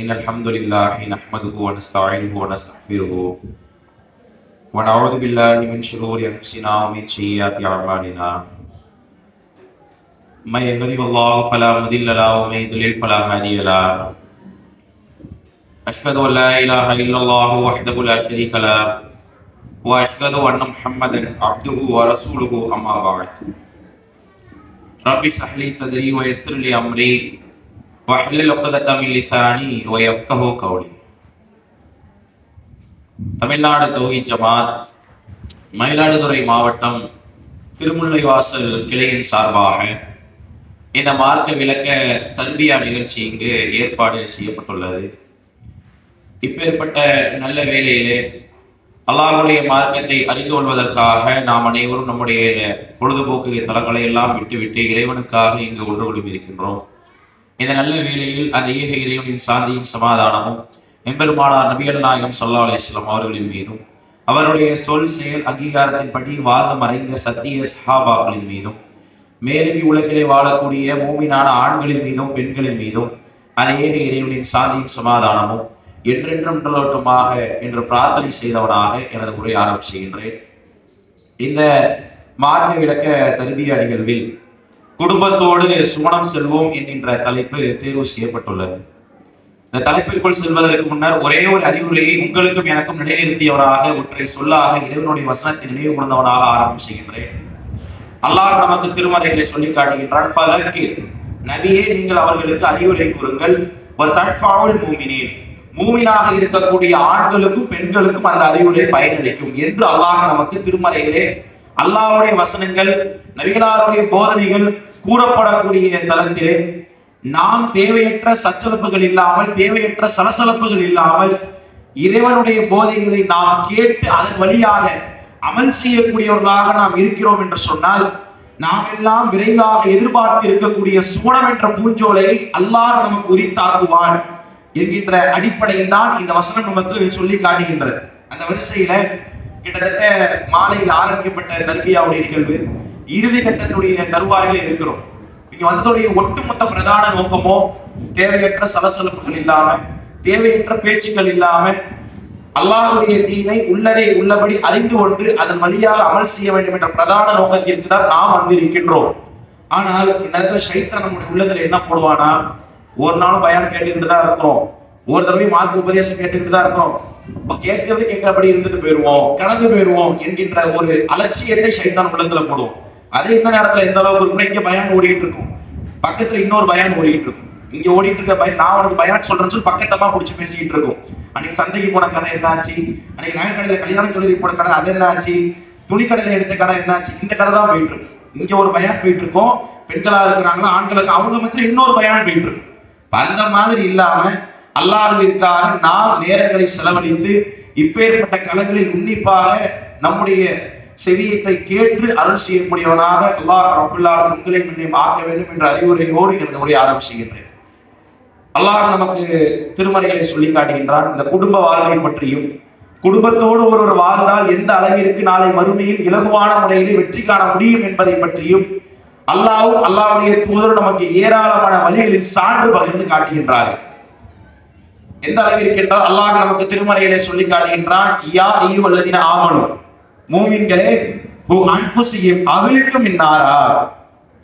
إن الحمد لله نحمده ونستعينه ونستغفره ونعوذ بالله من شرور أنفسنا ومن سيئات أعمالنا من يهده الله فلا مضل له ومن يضلل فلا هادي له أشهد أن لا إله إلا الله وحده لا شريك له وأشهد أن محمدا عبده ورسوله أما بعد رب اشرح لي صدري ويسر لي أمري واحلل عقدة من لساني ويفقهوا قولي. தமிழ்நாடு தௌஹீத் ஜமாத் மயிலாடுதுறை மாவட்டம் திருமுல்லைவாசல் கிளையின் சார்பாக இந்த மார்க்க விளக்க தர்பியா நிகழ்ச்சி இங்கு ஏற்பாடு செய்யப்பட்டுள்ளது. இப்பேற்பட்ட நல்ல வேளையிலே அல்லாஹ்வுடைய மார்க்கத்தை அறிந்து கொள்வதற்காக நாம் அனைவரும் நம்முடைய பொழுதுபோக்கு தளங்களை எல்லாம் விட்டுவிட்டு இறைவனுக்காக இங்கு ஒன்று கொண்டு இருக்கின்றோம். இந்த நல்ல வேளையில் அந்த ஏக இறைவனின் சாந்தியும் சமாதானமும் எம்பெருமானார் நபிகள் நாயகம் ஸல்லல்லாஹு அலைஹி வஸல்லம் அவர்களின் மீதும் அவருடைய சொல் செயல் அங்கீகாரத்தின்படி வாழ்ந்து மறைந்த சத்திய சஹாபாக்களின் மீதும் மேலும் உலகிலே வாழக்கூடிய மூமினான ஆண்களின் மீதும் பெண்களின் மீதும் அந்த ஏக இறைவனின் சாந்தியும் சமாதானமும் என்றென்றும் நிலவட்டுமாக என்று பிரார்த்தனை செய்தவனாக எனது உரை ஆரம்பம் செய்கின்றேன். இந்த மார்க்க விளக்க தர்பியா நிகழ்வில் குடும்பத்தோடு சுமணம் செல்வோம் என்கின்ற தலைப்பு தேர்வு செய்யப்பட்டுள்ளது. இந்த தலைப்பிற்குள் செல்வதற்கு முன்னர் ஒரே ஒரு அறிவுரையை உங்களுக்கும் எனக்கும் நிலைநிறுத்தியவராக ஒற்றை சொல்லாக இறைவனுடைய வசனத்தை நினைவு கூர்ந்தவனாக ஆரம்பம் செய்கின்றேன். அல்லாஹ் நமக்கு திருமறைகளை சொல்லி காட்டுகின்றான், நபியே நீங்கள் அவர்களுக்கு அறிவுரை கூறுங்கள், மூமினாக இருக்கக்கூடிய ஆண்களுக்கும் பெண்களுக்கும் அந்த அறிவுரை பயனளிக்கும் என்று அல்லாஹ் நமக்கு திருமறைகளே அல்லாஹ்வுடைய வசனங்கள் நபிகளாருடைய போதனைகள் கூறப்படக்கூடிய தளத்திலே நாம் தேவையற்ற சச்சலப்புகள் இல்லாமல் தேவையற்ற சலசலப்புகள் இல்லாமல் இறைவனுடைய போதைகளை நாம் கேட்டு அதன் வழியாக அமல் செய்யக்கூடியவர்களாக நாம் இருக்கிறோம் என்று சொன்னால் நாம் எல்லாம் விரைவாக எதிர்பார்த்து இருக்கக்கூடிய சுவனம் என்ற பூஞ்சோலையை அல்லாஹ் நமக்கு உரித்தாக்குவான் என்கின்ற அடிப்படையில் தான் இந்த வசனம் நமக்கு சொல்லி காட்டுகின்றது. அந்த வரிசையில கிட்டத்தட்ட மாலையில் ஆரம்பிக்கப்பட்ட தர்பியாவுடைய நிகழ்வு இறுதி கட்டத்துடைய தருவாயில இருக்கிறோம். இங்க வந்ததுடைய ஒட்டுமொத்த பிரதான நோக்கமோ தேவையற்ற சலசலப்புகள் இல்லாம தேவையற்ற பேச்சுக்கள் இல்லாம அல்லாஹ்வுடைய தீனை உள்ளதை உள்ளபடி அறிந்து கொண்டு அதன் வழியாக அமல் செய்ய வேண்டும் என்ற பிரதான நோக்கத்திற்கு தான் நாம் வந்திருக்கின்றோம். ஆனால் இந்த ஷைத்தான் நம்முடைய உள்ளத்துல என்ன போடுவானா, ஒரு நாளும் பயான் கேட்டுக்கிட்டு தான் இருக்கிறோம், ஒரு தடவை மார்க்க உபதேசம் கேட்டுக்கிட்டு தான் இருக்கிறோம், கேட்கறது கேட்கபடி இருந்துட்டு போயிருவோம், கடந்து போயிருவோம் என்கின்ற ஒரு அலட்சியத்தை ஷைத்தான் உள்ளத்துல போடுவோம். அதே இந்த நேரத்துல எந்த அளவுக்கு இருக்குன்னா, இங்க பயான் ஓடிட்டு இருக்கும், பக்கத்துல இன்னொரு பயான் ஓடிட்டு இருக்கும், இங்க ஓடிட்டு இருக்க பயான் நான் உனக்கு பயான் சொல்றேன்னு சொல்லி பக்கத்தமா பிடிச்சி பேசிக்கிட்டு இருக்கும். அன்னைக்கு சந்தைக்கு போன கடை என்னாச்சு, அன்னைக்கு நகைக்கடையில கல்யாணம் சொல்லி போன கடை அது என்னாச்சு, துணிக்கடையில எடுத்த கடை என்னாச்சு, இந்த கடை தான் போயிட்டு இருக்கும். இங்க ஒரு பயான் போயிட்டு இருக்கோம், பெண்களா இருக்கிறாங்களா ஆண்களுக்கு அவங்க மத்திய இன்னொரு பயான் போயிட்டு இருக்கும். அந்த மாதிரி இல்லாம அல்லாஹ்விற்காக நாம் நேரங்களை செலவழித்து இப்பேற்பட்ட களங்களில் உன்னிப்பாக நம்முடைய செவியத்தை கேட்டு அருள் செய்யக்கூடியவனாக அல்லாஹ் ரப்பல் ஆலமீன் உங்களை முன்னே ஆக்க வேண்டும் என்ற அறிவுரையோடு எனது உரையை ஆரம்பிச்சுகின்றேன். அல்லாஹ் நமக்கு திருமறைகளை சொல்லி காட்டுகின்றான். இந்த குடும்ப வாழ்வை பற்றியும் குடும்பத்தோடு ஒருவர் வாழ்ந்தால் எந்த அளவிற்கு நாளை மறுமையில் இலகுவான முறையிலே வெற்றி காண முடியும் என்பதை பற்றியும் அல்லாஹ்வும் அல்லாஹ்வுடைய தூதர் நமக்கு ஏராளமான வழிகளில் சான்று பகிர்ந்து காட்டுகின்றார்கள். எந்த அளவிற்கு என்றால் அல்லாஹ் நமக்கு திருமறையிலே சொல்லி காட்டுகின்றான், யா அய்யுஹல்லதீன ஆமனு, மூமின்களே, அன்ஃபுஸிஹிம் அஹ்லிக்கும் மின்னாரா,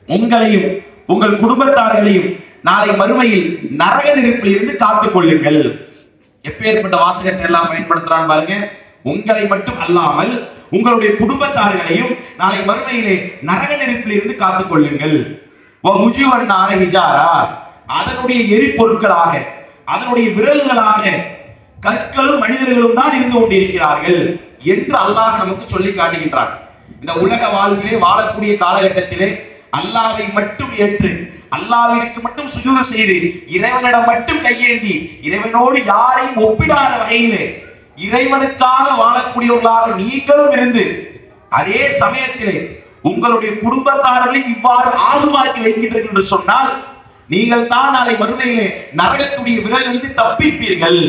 உங்களையும் உங்கள் குடும்பத்தார்களையும் நாளை மறுமையில் நரக நெருப்பில் இருந்து காத்துக் கொள்ளுங்கள். எப்பேற்பட்ட வாசகத்தை எல்லாம் பயன்படுத்துறான் பாருங்க. உங்களை மட்டும் அல்லாமல் உங்களுடைய குடும்பத்தார்களையும் நாளை மறுமையிலே நரக நெருப்பில் இருந்து காத்துக் கொள்ளுங்கள். அதனுடைய எரிபொருட்களாக அதனுடைய விரல்களாக கற்களும் மனிதர்களும் தான் இருந்து கொண்டிருக்கிறார்கள் என்று அல்லாஹ் நமக்கு சொல்லி காட்டுகின்றான். இந்த உலக வாழ்விலே வாழக்கூடிய காலகட்டத்திலே அல்லாஹ்வை மட்டும் ஏற்று அல்லாஹ்விற்கு மட்டும் சுஜூது செய்து இறைவனிடம் மட்டும் கையேந்தி இறைவனோடு யாரையும் ஒப்பிடாத வகையிலே இறைவனுக்காக வாழக்கூடியவர்களாக நீங்களும் இருந்து அதே சமயத்திலே உங்களுடைய குடும்பத்தாரர்களை இவ்வாறு ஆகுமாக்கி வைக்கின்றீர்கள் என்று சொன்னால் நீங்கள் தான் நாளை மறுமையிலே நரகத்துடைய விரலிலிருந்து தப்பிப்பீர்கள்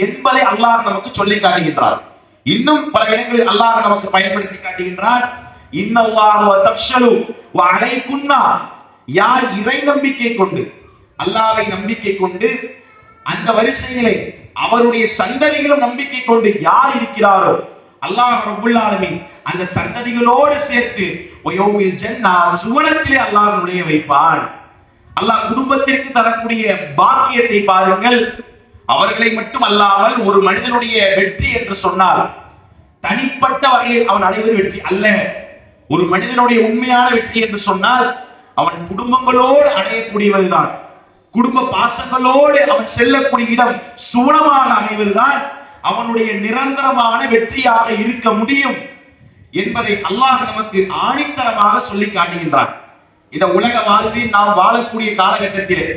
என்பதை அல்லாஹ் நமக்கு சொல்லி காட்டுகின்றார். இன்னும் பல இடங்களில் அல்லாஹ் நமக்கு பயன்படுத்தி காட்டுகின்றார். இன்னல்லாஹு வதஃஷலு வ அலைகுன்னா, யார் இறை நம்பிக்கை கொண்டு அல்லாஹ்வை நம்பிக்கை கொண்டு அந்த வரிசையிலே அவருடைய சந்ததிகளும் நம்பிக்கை கொண்டு யார் இருக்கிறாரோ அல்லாஹ் ரப்பல் ஆலமீன் அந்த சந்ததிகளோடு சேர்த்து வயோமில் ஜன்னா சுவனத்திலே அல்லாஹ் நுழைய வைப்பான். அல்லாஹ் குடும்பத்திற்கு தரக்கூடிய பாக்கியத்தை பாருங்கள். அவர்களை மட்டும் அல்லாமல் ஒரு மனிதனுடைய வெற்றி என்று சொன்னால் தனிப்பட்ட வகையில் அவன் அடைவது வெற்றி அல்ல. ஒரு மனிதனுடைய உண்மையான வெற்றி என்று சொன்னால் அவன் குடும்பங்களோடு அடையக்கூடியவதுதான். குடும்ப பாசங்களோடு அவன் செல்லக்கூடிய இடம் சுவனமாக அமைவதுதான் அவனுடைய நிரந்தரமான வெற்றியாக இருக்க முடியும் என்பதை அல்லாஹ் நமக்கு ஆணித்தரமாக சொல்லி காட்டுகின்றான். இந்த உலக வாழ்வில் நாம் வாழக்கூடிய காலகட்டத்திலே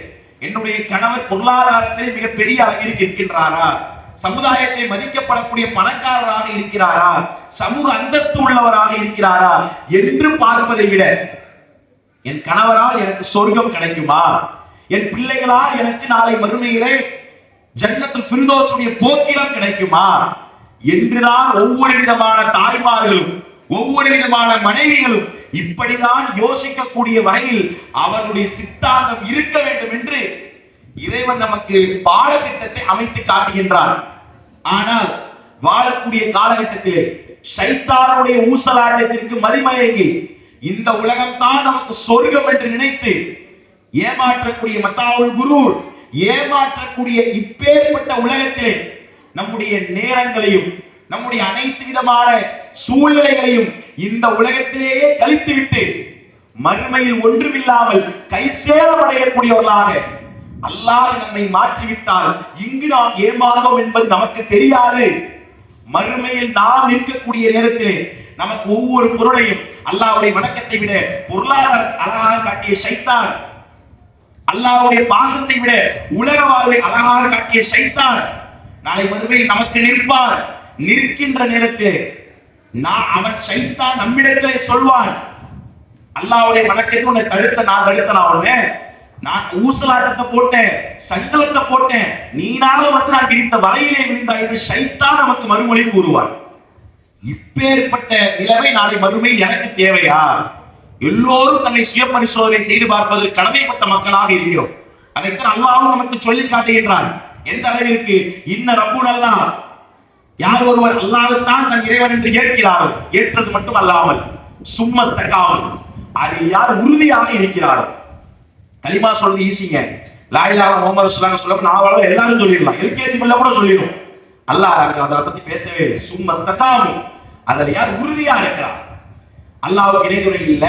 என்னுடைய கணவர் பொருளாதாரத்திலே மிகப்பெரிய அளவில் இருக்கின்றாரா, சமுதாயத்தில் மதிக்கப்படக்கூடிய பணக்காரராக இருக்கிறாரா, சமூக அந்தஸ்து உள்ளவராக இருக்கிறாரா என்று பார்ப்பதை விட என் கணவரால் எனக்கு சொர்க்கம் கிடைக்குமா, என் பிள்ளைகளால் எனக்கு நாளை மறுமையிலே ஜன்னத்துல் ஃபிர்தௌஸுடைய போக்கிடம் கிடைக்குமா என்றுதான் ஒவ்வொரு விதமான தாய்மார்களும் ஒவ்வொரு விதமான மனைவிகளும் இப்படிதான் யோசிக்கக்கூடிய வகையில் அவர்களுடைய சித்தாந்தம் இருக்க வேண்டும் என்று இறைவன் நமக்கு பாடத்திட்டத்தை அமைத்து காட்டுகின்றார். ஆனால் வாழக்கூடிய காலகட்டத்திலே ஷைத்தானுடைய ஊசலாட்டத்திற்கு மதிமயங்கி இந்த உலகம் தான் நமக்கு சொர்க்கம் என்று நினைத்து ஏமாற்றக்கூடிய மத்தாவுல் குரூர் ஏமாற்றக்கூடிய இப்பேற்பட்ட உலகத்திலே நம்முடைய நேரங்களையும் நம்முடைய அனைத்து விதமான சூழ்நிலைகளையும் இந்த உலகத்திலேயே கழித்துவிட்டு மறுமையில் ஒன்றுமில்லாமல் கை சேரமடையக்கூடியவர்களாக அல்லாஹ் நம்மை மாற்றிவிட்டால் இங்கு நாம் ஏமாந்தோம் என்பது நமக்கு தெரியாது. மறுமையில் நாம் நிற்கக்கூடிய நேரத்திலே நமக்கு ஒவ்வொரு பொருளையும் அல்லாஹ்வுடைய வணக்கத்தை விட பொருளாதார அழகாக காட்டிய ஷைத்தான், அல்லாஹ்வுடைய பாசத்தை விட உலக வாழ்வை அழகாக காட்டிய ஷைத்தான் நாளை மறுமையில் நமக்கு நிற்பார். நிற்கின்ற நேரத்தில் அவன் ஷைத்தான் நம்மிடத்திலே சொல்வான், அல்லாஹ்வுடைய வணக்கத்தை உன்னை நான் ஊசலாட்டத்தை போட்டேன், சங்கலத்தை போட்டேன், நீனாலும் வந்து நான் விரித்த வலையிலே விழுந்தாய் என்று ஷைத்தான் நமக்கு மறுமொழி கூறுவான். இப்பேற்பட்ட நிலைமை நாளை மறுமையில் எனக்கு தேவையா? எல்லோரும் தன்னை சுய பரிசோதனை செய்து பார்ப்பதற்கு கடமைப்பட்ட மக்களாக இருக்கிறோம். அதைத்தான் அல்லாஹ் நமக்கு சொல்லி காட்டுகின்றான். எந்த அளவிற்கு இன்ன ரப்புனல்லாஹ், யார் ஒருவர் அல்லாஹ்தான் தன் இறைவன் என்று ஏற்கிறாரோ, ஏற்றது மட்டும் அல்லாமல் சும்மஸ்தகாமல் அதில் யார் உறுதியாக இருக்கிறாரோ, கலிமா சொல்றது ஈஸிங்க, லா இலாஹ முஹம்மது ரசூலுல்லாஹ் சொல்ல நாவல எல்லாரும் சொல்லிடலாம், எல்கேஜி பிள்ளை கூட சொல்லிடும். அல்லாஹ் அதை பத்தி பேசவே சும்மஸ்தகாமு, அதில் யார் உறுதியா இருக்கிறார், அல்லாஹ்வுக்கு இணைதுணை இல்ல,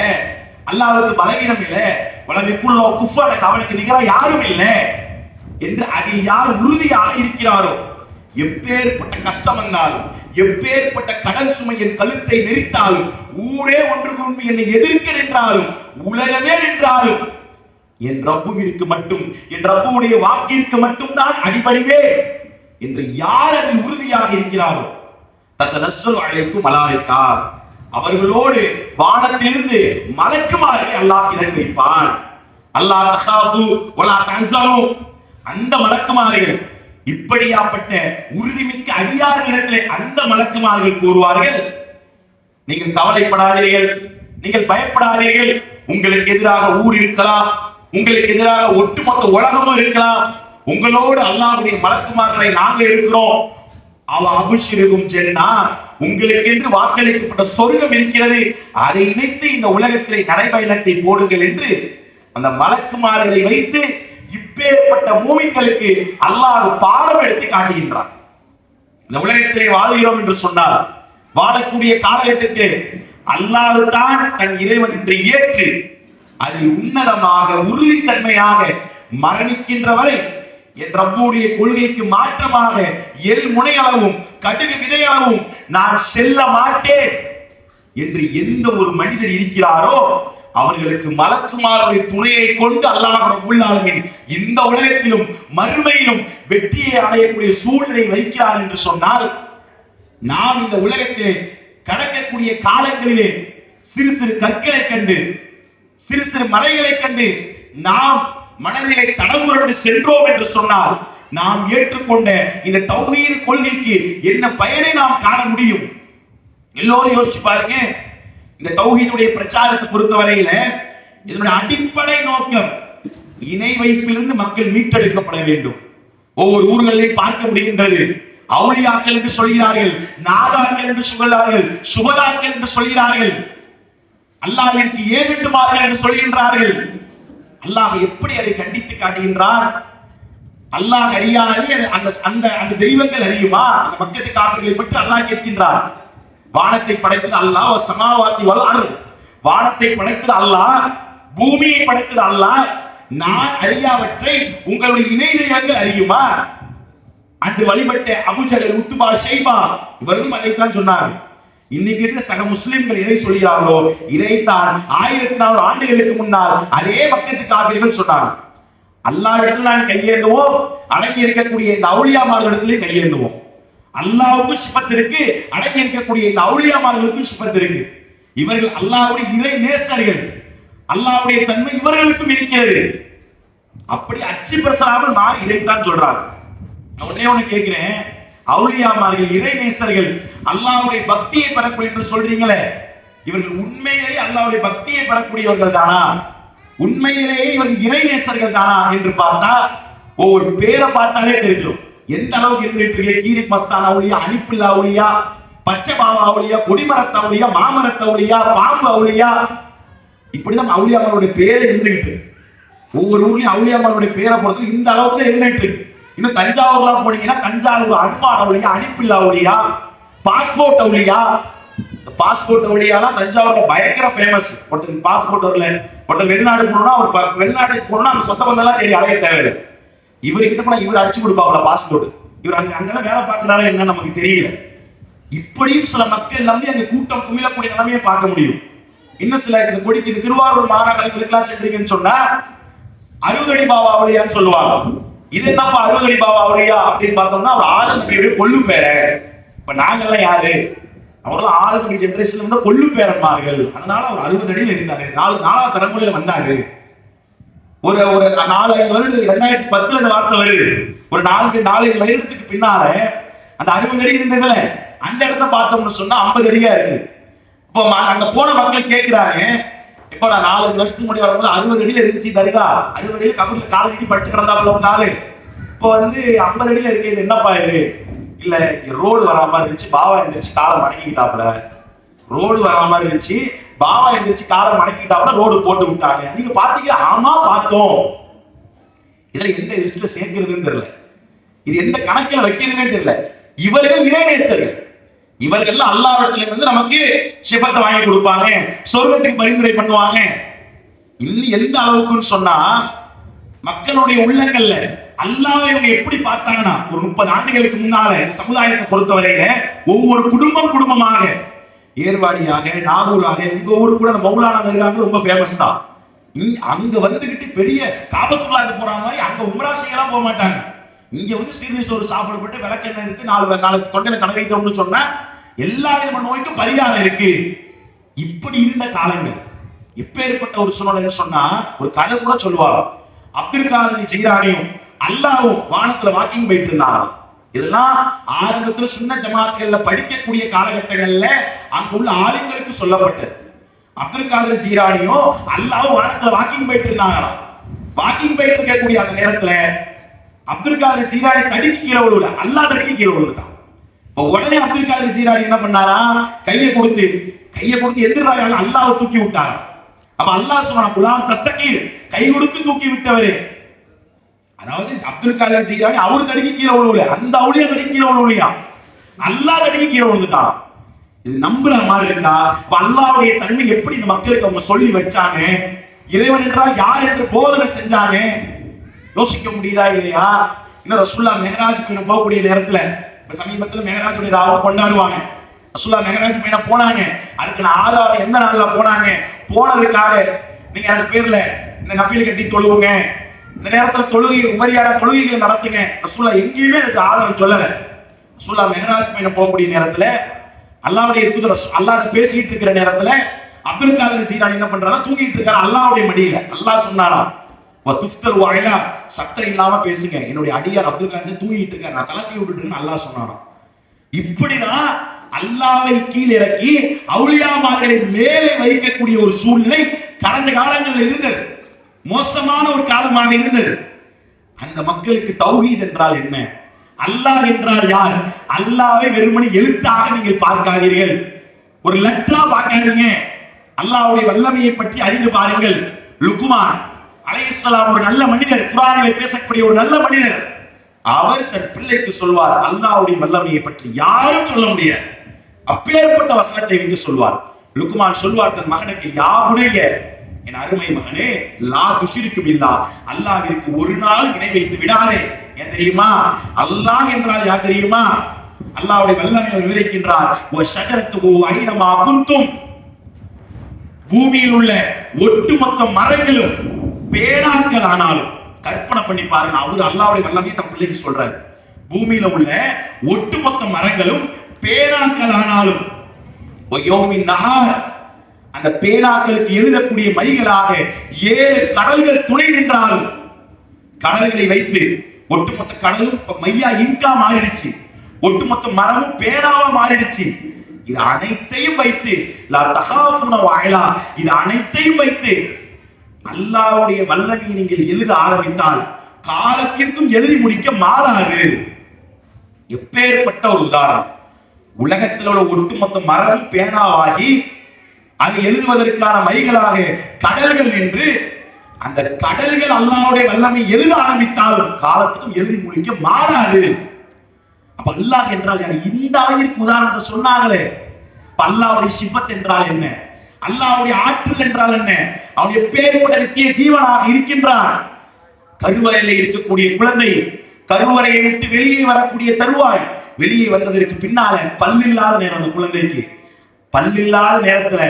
அல்லாஹ்வுக்கு பலவீனம் இல்ல, வலமிக்குல்லோ குஃபர், அவனுக்கு நிகரா யாரும் இல்லை என்று அதில் யார் உறுதியாக இருக்கிறாரோ, எப்பேற்பட்ட கஷ்டம் வந்தாலும் எப்பேற்பட்ட கடன் சுமை என் கழுத்தை நெரித்தாலும் ஊரே ஒன்று கூடி என்னை எதிர்க்க நின்றாலும் உலகமே நின்றாலும் என் ரப்புவிற்கு மட்டும் என் ரப்புடைய வாக்கிற்கு மட்டும் தான் அடிபணிவே என்று யார் அதில் உறுதியாக இருக்கிறாரோ தத்தனஸ்ஸு அலைக்கும் மலாயிகா, அவர்களோடு வானத்திலிருந்து மலக்குமார்களை அல்லாஹ் இறக்கி வைப்பான். அல்லாஹ் தகாஃபு வலா தஹ்சனு, அந்த மலக்குமார்கள் இப்படியாப்பட்ட உறுதிமிக்க அடியார்களிடத்திலே அந்த மலக்குமார்கள் கூறுவார்கள், நீங்கள் கவலைப்படாதீர்கள், நீங்கள் பயப்படாதீர்கள், உங்களுக்கு எதிராக ஊர் இருக்கலாம், உங்களுக்கு எதிராக ஒட்டுமொத்த உலகமும் இருக்கலாம், உங்களோடு அல்லாஹ்வுடைய மலக்குமார்களை நாங்கள் இருக்கிறோம், அவ அபிஷேகம் ஜென்னா, உங்களுக்கு என்று வாக்களிக்கப்பட்ட சொர்க்கம் இருக்கிறது, அதை இணைத்து இந்த உலகத்திலே நடைபயணத்தை போடுங்கள் என்று அந்த மலக்குமார்களை வைத்து இப்பேற்பட்ட மூமின்களுக்கு அல்லாஹ் பாடம் எடுத்து காட்டுகின்றான். இந்த உலகத்திலே வாழ்கிறோம் என்று சொன்னால் வாழக்கூடிய காலகட்டத்தில் அல்லாஹ் தான் தன் இறைவன் என்று ஏற்று அதில் உன்னதமாக உறுதித்தன்மையாக மரணிக்கின்ற வரை என் ரப்புடைய கொள்கைக்கு மாற்றமாக எல் முனையளவும் கடுகு விதையளவும் நான் செல்ல மாட்டேன் என்று எந்த ஒரு மனிதர் இருக்கிறாரோ அவர்களுக்கு மலக்குமாருடைய துணையை கொண்டு அல்லாஹ் ரப்பல் ஆலமீன் இந்த உலகத்திலும் மறுமையிலும் வெற்றியை அடையக்கூடிய சூழ்நிலை வைக்கிறார் என்று சொன்னால், நாம் இந்த உலகத்திலே கடக்கக்கூடிய காலங்களிலே சிறு சிறு கற்களை கண்டு சிறு சிறு மலைகளை கண்டு நாம் மனதிலே தடவுரண்டு சென்றோம் என்று சொன்னால் நாம் ஏற்றுக்கொண்ட இந்த தௌஹீத் கொள்கைக்கு என்ன பயனை நாம் காண முடியும்? எல்லோரும் யோசிச்சு பாருங்க. இந்த தௌஹீதுடைய பிரச்சாரத்தை பொறுத்தவரையில இதனுடைய அடிப்படை நோக்கம் இணை வைப்பிலிருந்து மக்கள் மீட்டெடுக்கப்பட வேண்டும். ஒவ்வொரு ஊர்களில் பார்க்க முடிகின்றது. அவுலியாக்கள் என்று சொல்கிறார்கள், நாதாக்கள் என்று சொல்கிறார்கள், சுபதாக்கள் என்று சொல்கிறார்கள், அல்லாஹ்விற்கு ஏகட்டுமார்கள் என்று சொல்கின்றார்கள். அல்லாஹ் எப்படி அதை கண்டித்து காட்டுகின்றான்? அல்லாஹ் அறியாதே அந்த தெய்வங்கள் அறியுமா? அந்த மக்கத்து காவல்களை பற்றி அல்லாஹ் கேட்கின்றார். வானத்தை படைத்தது அல்லாஹ், சமாவாத்தி வல் அர்த். வானத்தை படைத்தது அல்லாஹ், பூமியை படைத்தது அல்லாஹ். நான் அறியாவற்றை உங்களுடைய இணை தெய்வங்கள் அறியுமா? அன்று வழிபட்ட அபூஜஹல், உத்பா, ஷைபா இவர்களும் அதைத்தான் சொன்னார்கள். இன்னைக்கு இருக்கிற சக முஸ்லிம்கள் எதை சொல்கிறார்களோ இதைத்தான் 1400 ஆண்டுகளுக்கு முன்னால் அதே மக்கத்து காவிர்கள் சொன்னார்கள். அல்லாஹ்விடத்தில் நான் கையேந்துவோம், அடங்கி இருக்கக்கூடிய இந்த அவுலியாமார்களிடத்திலே கையேந்துவோம். அல்லாஹ்வுக்கு சிபத் இருக்கு, அடங்கி இருக்கக்கூடிய இந்த அவுலியாமார்களுக்கு சிபத் இருக்கு. இவர்கள் அல்லாஹ்வுடைய இறை நேசர்கள், அல்லாஹ்வுடைய தன்மை இவர்களுக்கும் இருக்கிறது. அப்படி அச்சு பிரசராமல் நான் இதைத்தான் சொல்றாங்க. ஒன்னே ஒண்ணு கேட்கிறேன், அவுலியாமார்கள் இறை நேசர்கள் அல்லாஹ்வுடைய பக்தியை பெறக்கூடிய என்று சொல்றீங்களே, இவர்கள் உண்மையிலேயே அல்லாஹ்வுடைய பக்தியை பெறக்கூடியவர்கள் தானா? உண்மையிலேயே இவர்கள் இறை நேசர்கள் தானா என்று பார்த்தா ஒவ்வொரு பேரை பார்த்தாலே தெரியும் எந்த அளவுக்கு இருந்துட்டு. கீரிக் மஸ்தான் அவுலியா, அனிப்புல்லா அவுலியா, பச்சை பாவா அவுலியா, கொடிமரத்த அவுலியா, மாமரத்த அவுலியா, பாம்பு அவுலியா, இப்படிதான் அவுலியாமாருடைய பேரை இருந்துகிட்டு. ஒவ்வொரு ஊர்லயும் அவுலியாமாருடைய பேரை பொறுத்து இந்த அளவுக்கு இருந்துட்டு இருக்கு. இன்னும் தஞ்சாவூர்லாம் போனீங்கன்னா தஞ்சாவூர் அனுமான் அவுலியா, அனிப்புல்லா அவுலியா, பாஸ்போர்ட் அவுலியா. பாஸ்போர்ட் அவுலியாலாம் தஞ்சாவூர்ல பயங்கர ஃபேமஸ். ஒருத்தருக்கு பாஸ்போர்ட் வரல, ஒருத்தர் வெளிநாடு போனோம்னா ஒரு வெளிநாட்டுக்கு போனோம்னா அந்த சொந்த பந்தெல்லாம் தேடி அலைய தேவையில்லை. இவர்கிட்ட போனா இவர் அடிச்சு கொடுப்பாங்களா பாஸ்போர்ட்? இவர் அங்கெல்லாம் வேலை பார்க்கிறாரா என்ன நமக்கு தெரியல. இப்படியும் சில மக்கள் நம்பி அங்க கூட்டம் குமிழக்கூடிய நிலைமையை பார்க்க முடியும். இன்னும் சில கொடிக்கு திருவாரூர் மாநகரங்களுக்கெல்லாம் சென்றீங்கன்னு சொன்னா 60 அடி பாவா அவுலியான்னு சொல்லுவாங்க. இது என்னப்பா 60 அடி பாவா அவுலியா அப்படின்னு பார்த்தோம்னா அவர் ஆளுநருடைய கொள்ளு பேர. இப்ப நாங்கெல்லாம் யாரு? அவர்கள் 6 அடி ஜெனரேஷன்ல வந்து கொள்ளு பேரன்மார்கள். அதனால அவர் 60 அடியில் இருந்தாரு, 4 தலைமுறையில வந்தாரு. ஒரு 4-5 வருடம் 2010 இந்த வார்த்தை வருது. ஒரு 4-5 வருடத்துக்கு பின்னால அந்த 60 அடி இருந்ததுல அந்த இடத்த பார்த்தோம்னு சொன்னா 50 அடியா இருக்கு. இப்போ அங்க போன மக்கள் கேட்கிறாங்க, இப்போ நான் 4 வருஷத்துக்கு முன்னாடி வரும்போது 60 அடியில இருந்துச்சு தருகா, 60 அடியில கபூர்ல காலை நீட்டி படுத்து கிடந்தாப்புல ஒரு நாள், இப்போ வந்து 50 அடியில இருக்கு, இது என்னப்பா இது? இல்ல ரோடு வரா மாதிரி இருந்துச்சு, பாவா இருந்துச்சு காலை மடக்கிட்டாப்புல. ரோடு வரா மாதிரி இருந்துச்சு, பாவா இருந்துச்சு காலை மடக்கிட்டாப்புல, ரோடு போட்டு விட்டாங்க. நீங்க பாத்தீங்க? ஆமா பார்த்தோம். இதுல எந்த லிஸ்ட்ல சேர்க்கிறதுன்னு தெரியல, இது எந்த கணக்கில் வைக்கிறதுன்னு தெரியல. இவர்கள் இறைநேசர்கள், இவர்கள் அல்லாஹ்விடத்துல இருந்து நமக்கு சிபத்தை வாங்கி கொடுப்பாங்க, சொர்க்கத்துக்கு பரிந்துரை பண்ணுவாங்க. இன்னும் எந்த அளவுக்குன்னு சொன்னா மக்களுடைய உள்ளங்கள்ல அல்லாஹ்வை இவங்க எப்படி பார்த்தாங்கன்னா, ஒரு 30 ஆண்டுகளுக்கு முன்னால சமுதாயத்தை பொறுத்தவரையில ஒவ்வொரு குடும்பமாக ஏர்வாடியாக, நாகூராக, உங்க ஊரு கூட மௌலானா தர்காங்க ரொம்ப ஃபேமஸ் தான். அங்க வந்துகிட்டு பெரிய காபத்துல்லாஹ்க்கு போற மாதிரி அங்க உம்ரா செய்யலாம் போக மாட்டாங்க. இங்க வந்து சீர்னி சோறு சாப்பிடப்பட்டு விளக்கெண்ணெய் இருக்கு, 4 தொண்டையில கணவைட்டோம்னு சொன்னா எல்லா விதமான நோய்க்கும் பரிகாரம் இருக்கு. இப்படி இருந்த காலங்கள் எப்பேற்பட்ட ஒரு சூழ்நிலைன்னு சொன்னா ஒரு கதை கூட சொல்லுவாங்க. அப்துல் காதர் ஜீலானியும் அல்லாஹ்வும் வானத்துல வாக்கிங் போயிட்டு இருந்தாங்க. இதெல்லாம் ஆரம்பத்துல சுன்ன ஜமாத்துகள்ல படிக்கக்கூடிய காலகட்டங்கள்ல அங்குள்ள ஆளுங்களுக்கு சொல்லப்பட்டது. அப்துல் காதர் ஜீலானியும் அல்லாஹ்வும் வானத்துல வாக்கிங் போயிட்டு இருந்தாங்களாம். வாக்கிங் போயிட்டு இருக்கக்கூடிய அந்த நேரத்துல அப்துல் காதர் ஜீலானி தடிக்கு கீழே விழுவுல, அல்லாஹ் தடிக்கு கீழே விழுந்துட்டான். இப்ப உடனே அப்துல் காதர் ஜீலானி என்ன பண்ணாரா? கையை கொடுத்து எதிராக அல்லாஹ்வை தூக்கி விட்டாங்க. அப்ப அல்லாஹ் சொன்னான், குலாம் தஸ்தகீர், கை கொடுத்து தூக்கி விட்டவரே. அதாவது அப்துல் காதர் ஜீலானி அவரு தடிக்கு கீழே விழுவுல, அந்த அவுலியா தடிக்கு கீழே விழுவுலையா, அல்லாஹ் தடிக்கு கீழே விழுந்துட்டான். இது நம்புற மாதிரி இருக்கா? அல்லாஹ்வுடைய தன்மை எப்படி இந்த மக்களுக்கு அவங்க சொல்லி வச்சாங்க, இறைவன் என்றால் யார் என்று போதனை செஞ்சாங்க, யோசிக்க முடியுதா இல்லையா? இன்னும் ரசூலுல்லாஹ் மெஹராஜுக்கு போகக்கூடிய நேரத்துல சமீபத்தில் மெஹராஜுடைய ராவை கொண்டாடுவாங்க. ரசூலுல்லாஹ் மெஹராஜ் மேல போனாங்க. அதுக்கு ஆதாரம் எந்த நாள்ல போனாங்க? போனதுக்காக நீங்க அந்த பேர்ல இந்த நஃபில் கட்டி தொழுவுங்க, இந்த நேரத்துல தொழுகை உபரியான தொழுகைகளை நடத்துங்க. ரசூலுல்லாஹ் எங்கேயுமே அதுக்கு ஆதாரம் சொல்லல. ரசூலுல்லாஹ் மெஹராஜ் மேல போகக்கூடிய நேரத்துல அல்லாஹ்வுடைய தூதர் அல்லாஹ் பேசிட்டு இருக்கிற நேரத்துல அப்துல் காதர் ஜீலானி என்ன பண்றாரா? தூங்கிட்டு இருக்காரு அல்லாஹ்வுடைய மடியில. அல்லாஹ் சொன்னாரா, சத்தம் இல்லாம பேசுங்க, என்னுடைய அடியார் அப்துல் காதர் தூங்கிட்டு இருக்காரு, நான் தலசி விட்டுட்டு அல்லாஹ் சொன்னாராம். இப்படிதான் அல்லாஹ்வை கீழ் இறக்கி அவுலியாமார்களை மேலே வைக்கக்கூடிய ஒரு சூழ்நிலை கடந்த காலங்களில் இருந்தது. மோசமான ஒரு காலமாக இருந்தது. அந்த மக்களுக்கு தௌஹீத் என்றால் என்ன, அல்லாஹ் என்றால் யார், அல்லாஹ்வை வெறுமனே எழுத்தாக நீங்கள் பார்க்காதீர்கள், ஒரு லெட்டரா பார்க்காதீங்க, அல்லாஹ்வுடைய வல்லமையை பற்றி அறிந்து பாருங்கள். லுக்மான் அலைஹிஸ்ஸலாம் ஒரு நல்ல மனிதர், குர்ஆனிலே பேசக்கூடிய ஒரு நல்ல மனிதர். அவர் தன் பிள்ளைக்கு சொல்வார் அல்லாஹ்வுடைய வல்லமையை பற்றி யாரும் சொல்ல முடியாது. அப்பேற்பட்ட வசனத்தை வைத்து சொல்வார். லுக்மான் சொல்வார் தன் மகனுக்கு, யாருடைய என் அருமை மகனே, லா துஷ்ரிக்கு பில்லாஹ், அல்லாஹ்விற்கு ஒரு நாள் இணை வைத்து விடாதே. ஏன் தெரியுமா, அல்லாஹ் என்றால் யார் தெரியுமா, அல்லாஹ்வுடைய வல்லமையை விவரிக்கின்றார். வ ஷஜரத்துஹு ஐனமா குன்தும், பூமியில் உள்ள ஒட்டுமொத்த மரங்களும் பேனாக்கள் ஆனாலும். கற்பனை பண்ணி பாருங்க, அவர் அல்லாஹ்வுடைய வல்லமையை தன் பிள்ளைக்கு சொல்றாரு. பூமியில உள்ள ஒட்டுமொத்த மரங்களும் பேனாக்கள் ஆனாலும், யௌமின் நஹார், அந்த பேனாக்களுக்கு எழுதக்கூடிய மைகளாக 7 கடல்கள் துணை நின்றாலும், கடல்களை வைத்து ஒட்டுமொத்த கடலும் மையா இங்கா மாறிடுச்சு, ஒட்டுமொத்த மரமும் பேனாவா மாறிடுச்சு. இது அனைத்தையும் வைத்து லா தகாஃபுன வஅலா, இது அனைத்தையும் வைத்து அல்லாஹ்வுடைய வல்லமையை நீங்கள் எழுத ஆரம்பித்தால் காலத்திற்கும் எழுதி முடிக்க மாறாது. எப்பேற்பட்ட ஒரு உதாரணம். உலகத்தில் உள்ள ஒட்டுமொத்த மரம் பேனாவாகி அது எழுதுவதற்கான மைகளாக கடல்கள் என்று, அந்த கடல்கள் அல்லாஹ்வுடைய வல்லமை எழுத ஆரம்பித்தாலும் காலத்துக்கும் எழுதி முடிக்க மாறாது. அப்ப அல்லாஹ் என்றால் யார், இந்த அளவிற்கு உதாரணத்தை சொன்னாங்களே. அல்லாஹ்வுடைய சிஃபத் என்றால் என்ன, அல்லாஹ்வுடைய ஆற்றல் என்றால் என்ன, அவனுடைய பேர்பட்ட நித்திய ஜீவனாக இருக்கின்றான். கருவறையில் இருக்கக்கூடிய குழந்தை கருவறையை விட்டு வெளியே வரக்கூடிய தருவாய், வெளியே வந்ததற்கு பின்னால பல்லில்லாத நேரம், அந்த குழந்தைக்கு பல்லில்லாத நேரத்துல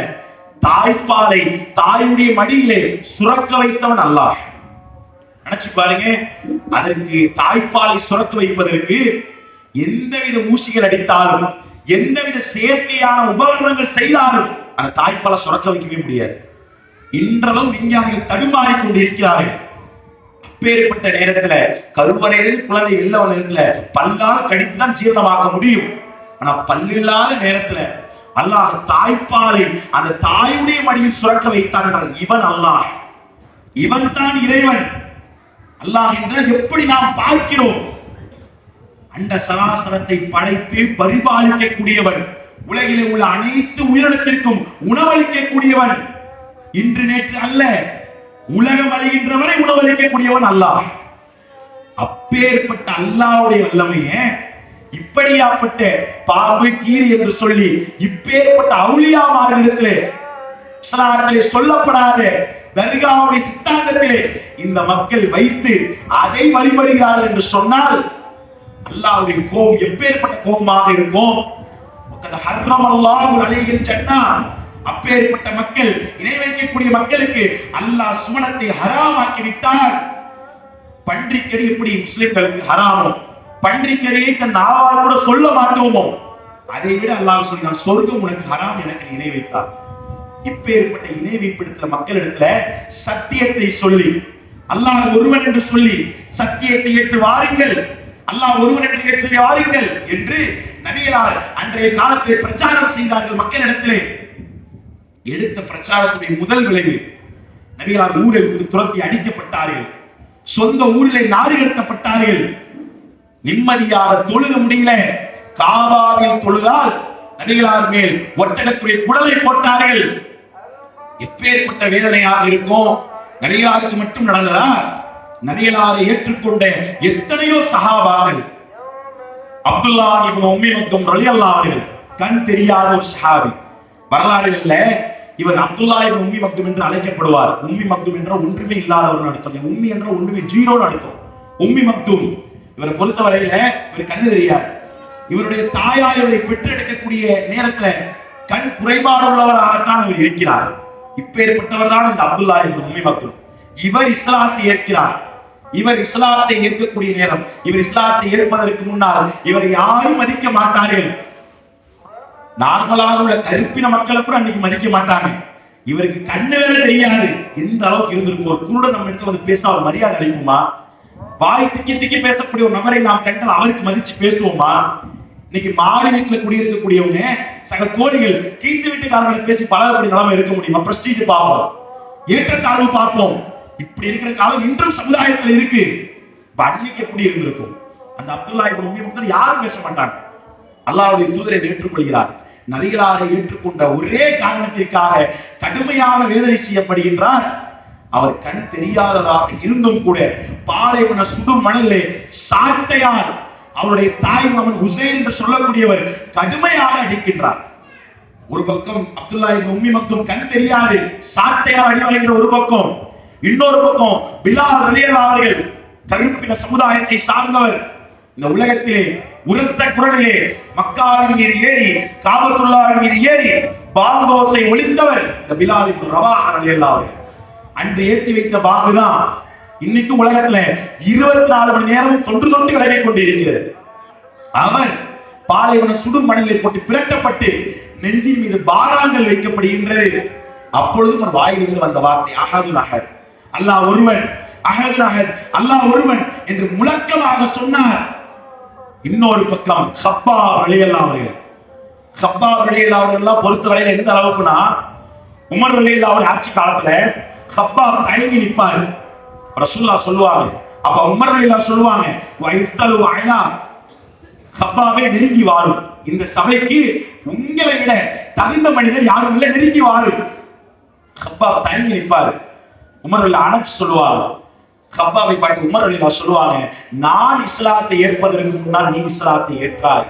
தாய்ப்பாலை தாயுடைய மடியிலே சுரக்க வைத்தவன் அல்லாஹ். நினைச்சு பாருங்க, அதற்கு தாய்ப்பாலை சுரக்க வைப்பதற்கு எந்தவித ஊசிகள் அடித்தாலும், எந்தவித செயற்கையான உபகரணங்கள் செய்தாலும் அந்த தாய்ப்பாலை சுரக்க வைக்கவே முடியாது. இன்றளவும் விஞ்ஞானிகள் தடுமாறி கொண்டிருக்கிறார்கள். அப்பேற்பட்ட நேரத்துல கருவறையில் குழந்தை வெள்ள நேரத்துல பல்லால் கடித்துதான் ஜீரணமாக்க முடியும். ஆனா பல்லில்லாத நேரத்துல அல்லாஹ் தாய்ப்பாலை அந்த தாயுடைய மடியில் சுரக்க வைத்தான். இவன் அல்லாஹ், இவன் தான் இறைவன். அல்லாஹ் என்றால் எப்படி நாம் பார்க்கிறோம், அண்ட சராசரத்தை படைத்து பரிபாலிக்கக்கூடியவன், உலகிலே உள்ள அனைத்து உயிரினத்திற்கும் உணவளிக்கக்கூடியவன், இன்று நேற்று அல்ல, உலகம் அழிகின்ற வரை உணவளிக்கக்கூடியவன் அல்லாஹ். அப்பேற்பட்ட அல்லாஹ்வுடைய வல்லமையை இப்படியாப்பட்ட பாம்பு கீரி என்று சொல்லி இப்பேற்பட்ட அவுலியாமார்களிடத்திலே, இஸ்லாத்திலே சொல்லப்படாத தர்காவுடைய சித்தாந்தத்திலே இந்த மக்கள் வைத்து அதை வழிபடுகிறார்கள் என்று சொன்னால் அல்லாஹ்வுடைய கோபம் எப்பேற்பட்ட கோபமாக இருக்கும். அப்பேற்பட்ட மக்கள், இணை வைக்கக்கூடிய மக்களுக்கு அல்லாஹ் சுவனத்தை ஹராமாக்கி விட்டார். பன்றிக்கறி எப்படி முஸ்லிம்களுக்கு ஹராமோ, பன்றிக்கறியை தன் நாவால் கூட சொல்ல மாட்டோமோ, அதை விட அல்லாஹ் சொன்னான் சொர்க்கம் உனக்கு ஹராம், எனக்கு இணை வைத்தார். இப்பேற்பட்ட இணை வைப்பிடத்துல மக்களிடத்துல சத்தியத்தை சொல்லி, அல்லாஹ் ஒருவன் என்று சொல்லி சத்தியத்தை ஏற்று வாருங்கள், அல்லாஹ் ஒருவன் என்று ஏற்று வாருங்கள் என்று நபிகளார் அன்றைய காலத்திலே பிரச்சாரம் செய்தார்கள். மக்களிடத்திலே எடுத்த பிரச்சாரத்துடைய முதல் விளைவு, நபிகளார் ஊரை துரத்தி அடிக்கப்பட்டார்கள், சொந்த ஊரிலே நாடு கடத்தப்பட்டார்கள், நிம்மதியாக தொழுக முடியல, காபாவில் தொழுதால் நபிகளார் மேல் ஒட்டகத்துடைய குடலை போட்டார்கள். எப்பேற்பட்ட வேதனையாக இருக்கும். நபிகளாருக்கு மட்டும் நடந்ததா, நபிகளாரை ஏற்றுக்கொண்ட எத்தனையோ சஹாபாக்கள், அப்துல்லாஹ் இப்னு உம்மி மக்தும் ரலியல்லாஹு அன்ஹு கண் தெரியாத ஒரு சஹாபி, வரலாறுகள்ல இவர் அப்துல்லாஹ் இப்னு உம்மி மக்தும் என்று அழைக்கப்படுவார். உம்மி மக்தும் என்ற ஒன்றுமே இல்லாதவர் அர்த்தம், உம்மி என்ற ஒன்றுமே ஜீரோன்னு அர்த்தம். உம்மி மக்தும் இவரை பொறுத்தவரையில இவர் கண்ணு தெரியாது. இவருடைய தாயார் இவரை பெற்றெடுக்கக்கூடிய நேரத்துல கண் குறைபாடு உள்ளவராகத்தான் இவர் இருக்கிறார். இப்பேற்பட்டவர் தான் இந்த அப்துல்லாஹ் இப்னு உம்மி மக்தும். இவர் இஸ்லாத்தை ஏற்கிறார். இவர் இஸ்லாத்தை ஏற்கக்கூடிய நேரம், இவர் இஸ்லாத்தை ஏற்பதற்கு முன்னால் இவரை யாரும் மதிக்க மாட்டார்கள். நார்மலாக உள்ள கருப்பின மக்களை கூட அன்னைக்கு மதிக்க மாட்டாங்க. இவருக்கு கண்ணு வேற தெரியாது. எந்த அளவுக்கு இருந்திருக்கும். ஒரு குருடன் நம்ம இடத்துல வந்து பேச அவர் மரியாதை அளிக்குமா? வாய் திக்கி திக்கி பேசக்கூடிய ஒரு நபரை நாம் கண்டால் அவருக்கு மதிச்சு பேசுவோமா? இன்னைக்கு மாறி வீட்டுல குடியிருக்கக்கூடியவங்க சக தோழிகள் கீழ்த்து வீட்டுக்காரர்களை பேசி பழகக்கூடிய நிலைமை இருக்க முடியுமா? பிரஸ்டீஜ் பார்ப்போம், ஏற்றத்தாழ்வு பார்ப்போம். இப்படி இருக்கிற காலம் இன்றும் சமுதாயத்தில் இருக்கு. அன்னைக்கு எப்படி இருந்திருக்கும்? அந்த அப்துல்லா இப்னு உம்மி மக்தூம் யாரும் பேச மாட்டாங்க. அல்லாஹ்வுடைய தூதரை ஏற்றுக்கொள்கிறார். நபிகளாரை ஏற்றுக்கொண்ட ஒரே காரணத்திற்காக கடுமையான வேதனை செய்யப்படுகின்றார். அவர் கண் தெரியாததாக இருந்தும் கூட பாலைவன சுடும் மணலிலே சாட்டையால் அவருடைய தாய் மகன் ஹுசைன் என்று சொல்லக்கூடியவர் கடுமையாக அடிக்கின்றார். ஒரு பக்கம் அப்துல்லா இப்னு உம்மி மக்தூம் கண் தெரியாது, சாட்டையால் அடிவாங்கிற ஒரு பக்கம். இன்னொரு பக்கம் பிலால் ரலியல்லாஹு அவர்கள் கருப்பின சமுதாயத்தை சார்ந்தவர். இந்த உலகத்திலே உரத்த குரலிலே மக்காவின் மீது ஏறி காபத்துல்லாவின் மீது ஏறி பாங்கோசை ஒலித்தவர் இந்த பிலால் இப்னு ரவாஹ் ரலியல்லாஹு அவர்கள். அன்று ஏற்றி வைத்த பாங்கு தான் இன்னைக்கு உலகத்துல 24 மணி நேரம் தொன்று தொட்டு விலகிக் கொண்டிருக்கிறது. அவர் பாலைவன சுடும் மணலில் போட்டு பிரட்டப்பட்டு நெஞ்சின் மீது பாராங்கள் வைக்கப்படுகின்றது. அப்பொழுதும் ஒரு வாயிலிருந்து வந்த வார்த்தை அஹதுல் அஹத், அல்லாஹ் ஒருவன், அஹதுல் அஹத், அல்லாஹ் ஒருவன் என்று முழக்கமாக சொன்னார். இன்னொரு பக்கம் கப்பாப் ரலியல்லாஹு அவர்கள், கப்பாப் ரலியல்லாஹு அவர்கள் பொறுத்தவரையில் எந்த அளவுக்குனா, உமர் ரலியல்லாஹு அவர்கள் ஆட்சி காலத்துல கப்பாப் தயங்கி நிற்பார். ரசூலுல்லாஹ் சொல்லுவாங்க, அப்ப உமர் ரலியல்லாஹு சொல்லுவாங்க, வைஃப்தலு அலா, கப்பாவே நெருங்கி வாரும், இந்த சபைக்கு உங்களை விட தகுந்த மனிதர் யாரும் இல்லை, நெருங்கி வாரும். கப்பாப் தயங்கி நிற்பார். உமர் ரலியல்லாஹு அணைச்சு சொல்லுவாங்க. கப்பாவை பார்த்து உமர் ரலியல்லாஹு சொல்லுவாங்க, நான் இஸ்லாத்தை ஏற்பதற்கு முன்னால் நீ இஸ்லாத்தை ஏற்றாய்.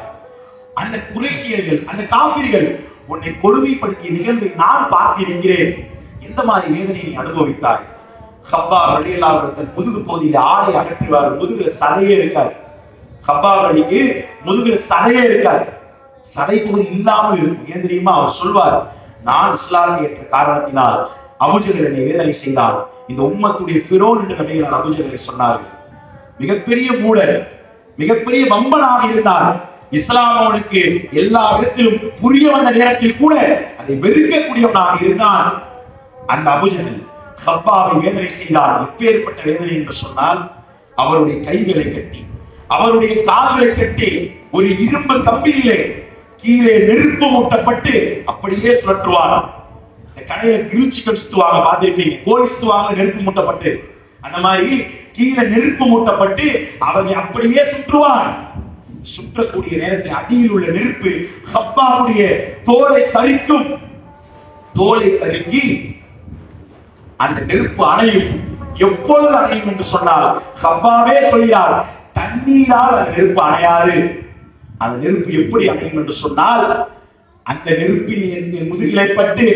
அந்த குறைஷியர்கள், அந்த காஃபிர்கள் உன்னை கொடுமைப்படுத்திய நிகழ்வை நான் பார்த்திருக்கிறேன். எந்த மாதிரி வேதனை நீ அனுபவித்தாய்? கப்பாப் ரலியல்லாஹு அவர்கள் தன் முதுகு பகுதியில் ஆடை அகற்றுவார். முதுகுல சதையே இருக்காது. கப்பாப் அலிக்கு முதுகுல சதையே இருக்காது. சதை பகுதி இல்லாமல் இருக்கும். ஏன் தெரியுமா? அவர் சொல்வார், நான் இஸ்லாத்தை ஏற்ற காரணத்தினால் அபூஜஹல் என்னை வேதனை செய்தார். இந்த உம்மத்துடைய ஃபிரௌன் என்று நபிகள் அபூஜஹலை சொன்னார்கள். மிகப்பெரிய மூடர், மிகப்பெரிய வம்பனாக இருந்தார். இஸ்லாம் அவனுக்கு எல்லா இடத்திலும் புரிய வந்த நேரத்தில் கூட அதை வெறுக்கக்கூடியவனாக இருந்தான். அந்த அபூஜஹல் கப்பாவை வேதனை செய்தார். எப்பேற்பட்ட வேதனை என்று சொன்னால், அவருடைய கைகளை கட்டி, அவருடைய கால்களை கட்டி ஒரு இரும்பு கம்பியிலே கீழே நெருப்பு மூட்டப்பட்டு அப்படியே சுழற்றுவார். இந்த கடையில கிரில் சிக்கன் சுத்துவாங்க, பார்த்திருப்பீங்க, கோழி சுத்துவாங்க, நெருப்பு மூட்டப்பட்டு. அந்த மாதிரி கீழே நெருப்பு மூட்டப்பட்டு அவரை அப்படியே சுற்றுவார். சுற்றக்கூடிய நேரத்தில் அடியில் உள்ள நெருப்பு கப்பாவுடைய தோலை கரிக்கும். தோலை கருக்கி அந்த நெருப்பு அணையும். எப்பொழுது அணையும் என்று சொன்னால், கப்பாவே சொல்கிறார், தண்ணீரால் அந்த நெருப்பு அணையாது. அந்த நெருப்பு எப்படி அணையும் என்று சொன்னால், அந்த நெருப்பில் என் முதுகிலை பட்டு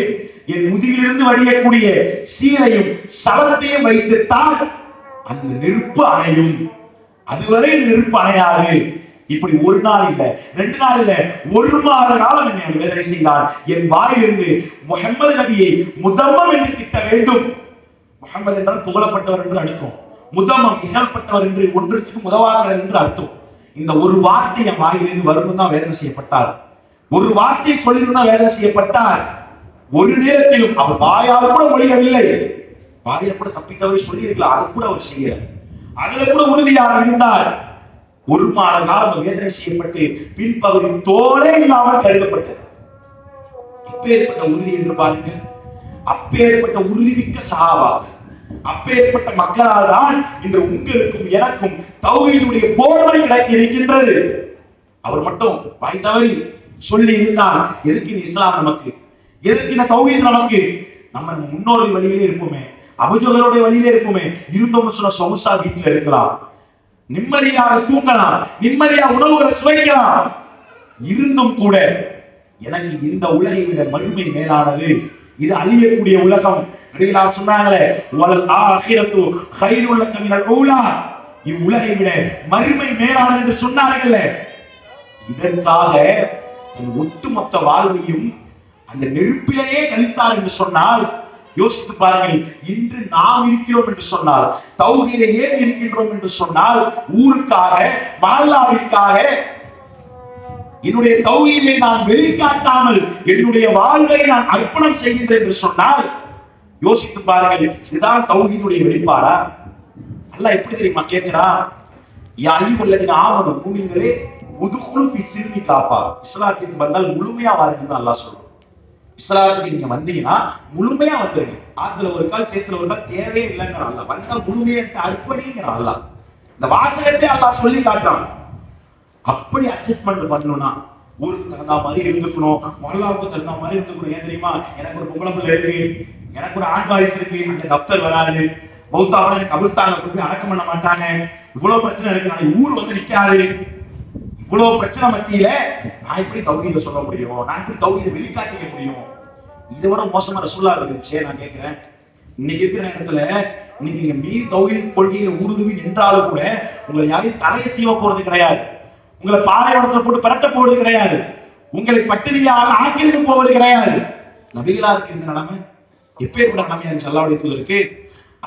என் முதுகிலிருந்து வடியக்கூடிய சீரையும் சவத்தையும் வைத்துத்தான் அந்த நெருப்பு அணையும். அதுவரை நெருப்பு அணையாது. இப்படி ஒரு நாள் இல்ல, 2 நாள் இல்ல, 1 மாத காலம் என்னை வேதனை செய்தார். என் வாயிலிருந்து முஹம்மது நபியை முதம்மம் என்று திட்ட வேண்டும். முஹம்மது என்றால் புகழப்பட்டவர் என்று அர்த்தம். முதம்மம் இகழப்பட்டவர் என்று, ஒன்றுக்கு உதவாக்கிறார் என்று அர்த்தம். இந்த ஒரு வார்த்தை என் வாயிலிருந்து வரும் தான் வேதனை செய்யப்பட்டார். ஒரு வார்த்தையை சொல்லியிருந்தா வேதனை செய்யப்பட்டார். ஒரு நேரத்திலும் அவர் வாயால் கூட ஒழியவில்லை. வாயில கூட தப்பித்தவரை சொல்லி இருக்கலாம், அது கூட அவர் செய்யல. அதுல கூட உறுதியாக இருந்தார். 1 மாத காலம் வேதனை செய்யப்பட்டு பின்பகுதி தோலே இல்லாமல் கருதப்பட்டது. அப்பேற்பட்ட உறுதி என்று பாருங்க. அப்பேற்பட்ட உறுதிமிக்க சஹாபாக்கள், அப்பேற்பட்ட மக்களால் தான் இன்று உங்களுக்கும் எனக்கும் தௌஹீதுடைய போர்வை கிடைத்து இருக்கின்றது. அவர் மட்டும் வாய் தவறி சொல்லி இருந்தால், எதுக்கு இந்த இஸ்லாம் நமக்கு, எதுக்கு இந்த தௌஹீத் நமக்கு? நம்ம முன்னோர்கள் வழியிலே இருப்போமே, அபூஜஹலுடைய வழியிலே இருப்போமே. இருந்தோம்னு சொன்ன சொகுசா வீட்டுல இருக்கலாம், நிம்மதியாக தூங்கலாம், நிம்மதியாக உணவுகளை சுவைக்கலாம். இருந்தும் கூட எனக்கு இந்த உலகை விட மறுமை மேலானது, இது அழியக்கூடிய உலகம். நபிகளார் சொன்னாங்களே, வல் ஆகிரத்து கைருல் லக மினல் ஊலா, இவ்வுலகை விட மறுமை மேலானது என்று சொன்னார்கள். இதற்காக தன் ஒட்டுமொத்த வாழ்வையும் அந்த நெருப்பிலேயே கழித்தார் என்று சொன்னால், யோசித்து பாருங்கள். இன்று நாம் இருக்கிறோம் என்று சொன்னால், தௌஹீதை ஏன் இருக்கின்றோம் என்று சொன்னால், ஊருக்காக, மஹல்லாவிற்காக, என்னுடைய தௌஹீதை நான் வெளிக்காட்டாமல் என்னுடைய வாழ்வை நான் அர்ப்பணம் செய்கின்றேன் என்று சொன்னால், யோசித்து பாருங்கள். இதுதான் தௌஹீதுடைய வெளிப்பாடா? அல்லாஹ் எப்படி தெரியுமா கேட்கிறான்? யா அய்யுஹல்லதீன ஆமனு, மூமின்களே, உதுகுலு ஃபி சில்மி காஃபா, இஸ்லாத்துக்கு வந்தால் முழுமையா வாருங்கன்னு அல்லாஹ் சொல்றான். இஸ்லாத்துக்கு நீங்க வந்தீங்கன்னா முழுமையா வந்துருங்க. ஆத்துல ஒரு கால் சேத்துல ஒரு கால் தேவையே இல்லைங்கிற அல்லாஹ். வந்தா முழுமையா அர்ப்பணிங்கிற அல்லாஹ். இந்த வாசகத்தை அல்லாஹ் சொல்லி காட்டுறான். அப்படி அட்ஜஸ்ட்மெண்ட் பண்ணணும்னா ஊருக்கு தகுந்த மாதிரி இருந்துக்கணும், மொல்லாவுக்கு தகுந்த மாதிரி இருந்துக்கணும். ஏன் தெரியுமா? எனக்கு ஒரு பொம்பளை பிள்ளை இருக்கு, எனக்கு ஒரு ஆண் வாரிசு இருக்கு, அந்த தப்தர் வராது, பௌத்தாவோட கபிஸ்தான போய் அடக்கம் பண்ண மாட்டாங்க, இவ்வளவு பிரச்சனை இருக்கு, நாளைக்கு ஊர் வந்து நிக்காது. இவ்வளவு பிரச்சனை மத்தியில நான் எப்படி தௌஹீத சொல்ல முடியும், நான் எப்படி தௌஹீத வெளிக்காட்டிக்க முடியும்? இதை விட மோசமா ரசூலுல்லாஹ் இருந்துச்சே. நான் கேட்கிறேன், இன்னைக்கு இருக்கிற இடத்துல இன்னைக்கு நீங்க மீறி தௌஹீத் கொள்கையை ஊடுருவி நின்றாலும் கூட உங்களை யாரையும் தலையை சீவ போறது கிடையாது, உங்களை பாலைவனத்துல போட்டு பரட்ட போவது கிடையாது, உங்களை பட்டினியாக ஆக்கிரமிக்க போவது கிடையாது. நபிகளாருக்கு இந்த நிலைமை எப்பேற்பட்ட நிலைமையா இருந்துச்சு அல்லாஹ்வுடைய தூதருக்கு?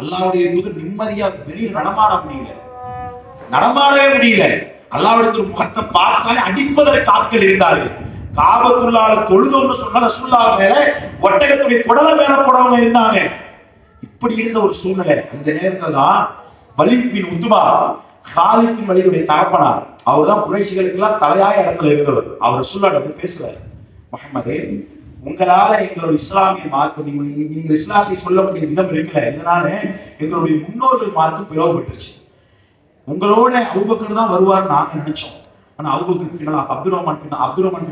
அல்லாஹ்வுடைய தூதர் நிம்மதியா வெளியே நடமாடவே முடியல. அல்லாஹ்வுடைய முகத்தை பார்த்தாலே அடிப்பதற்கு ஆட்கள் இருந்தார்கள். காபத்துல்லாஹ் தொழுதோன்னு சொன்ன ரசூலுல்லாஹ் மேல ஒட்டகத்துடைய குடலை மேல போடவங்க இருந்தாங்க. இப்படி இருந்த ஒரு சூழ்நிலை. அந்த நேரத்துல தான் வலீத் பின் உத்பா, காலித் பின் வலீதுடைய தகப்பனார், அவர் தான் குறைஷிகளுக்கு எல்லாம் தலையாய இடத்துல இருந்தவர். அவர் ரசூலுல்லாஹ் வந்து பேசுறாரு, முஹம்மதே, உங்களால எங்களோட இஸ்லாமிய மார்க்கம், நீங்க இஸ்லாத்தை சொல்லக்கூடிய விதம் இருக்குல்ல, இதனால எங்களுடைய முன்னோர்கள் மார்க்கம் பிளவுபட்டுருச்சு. உங்களோட அபூபக்கர் தான் வருவார்னு நாங்க நினைச்சோம். ஆனா அபூபக்கர் பின்னால் அப்துல் ரஹ்மான் பின்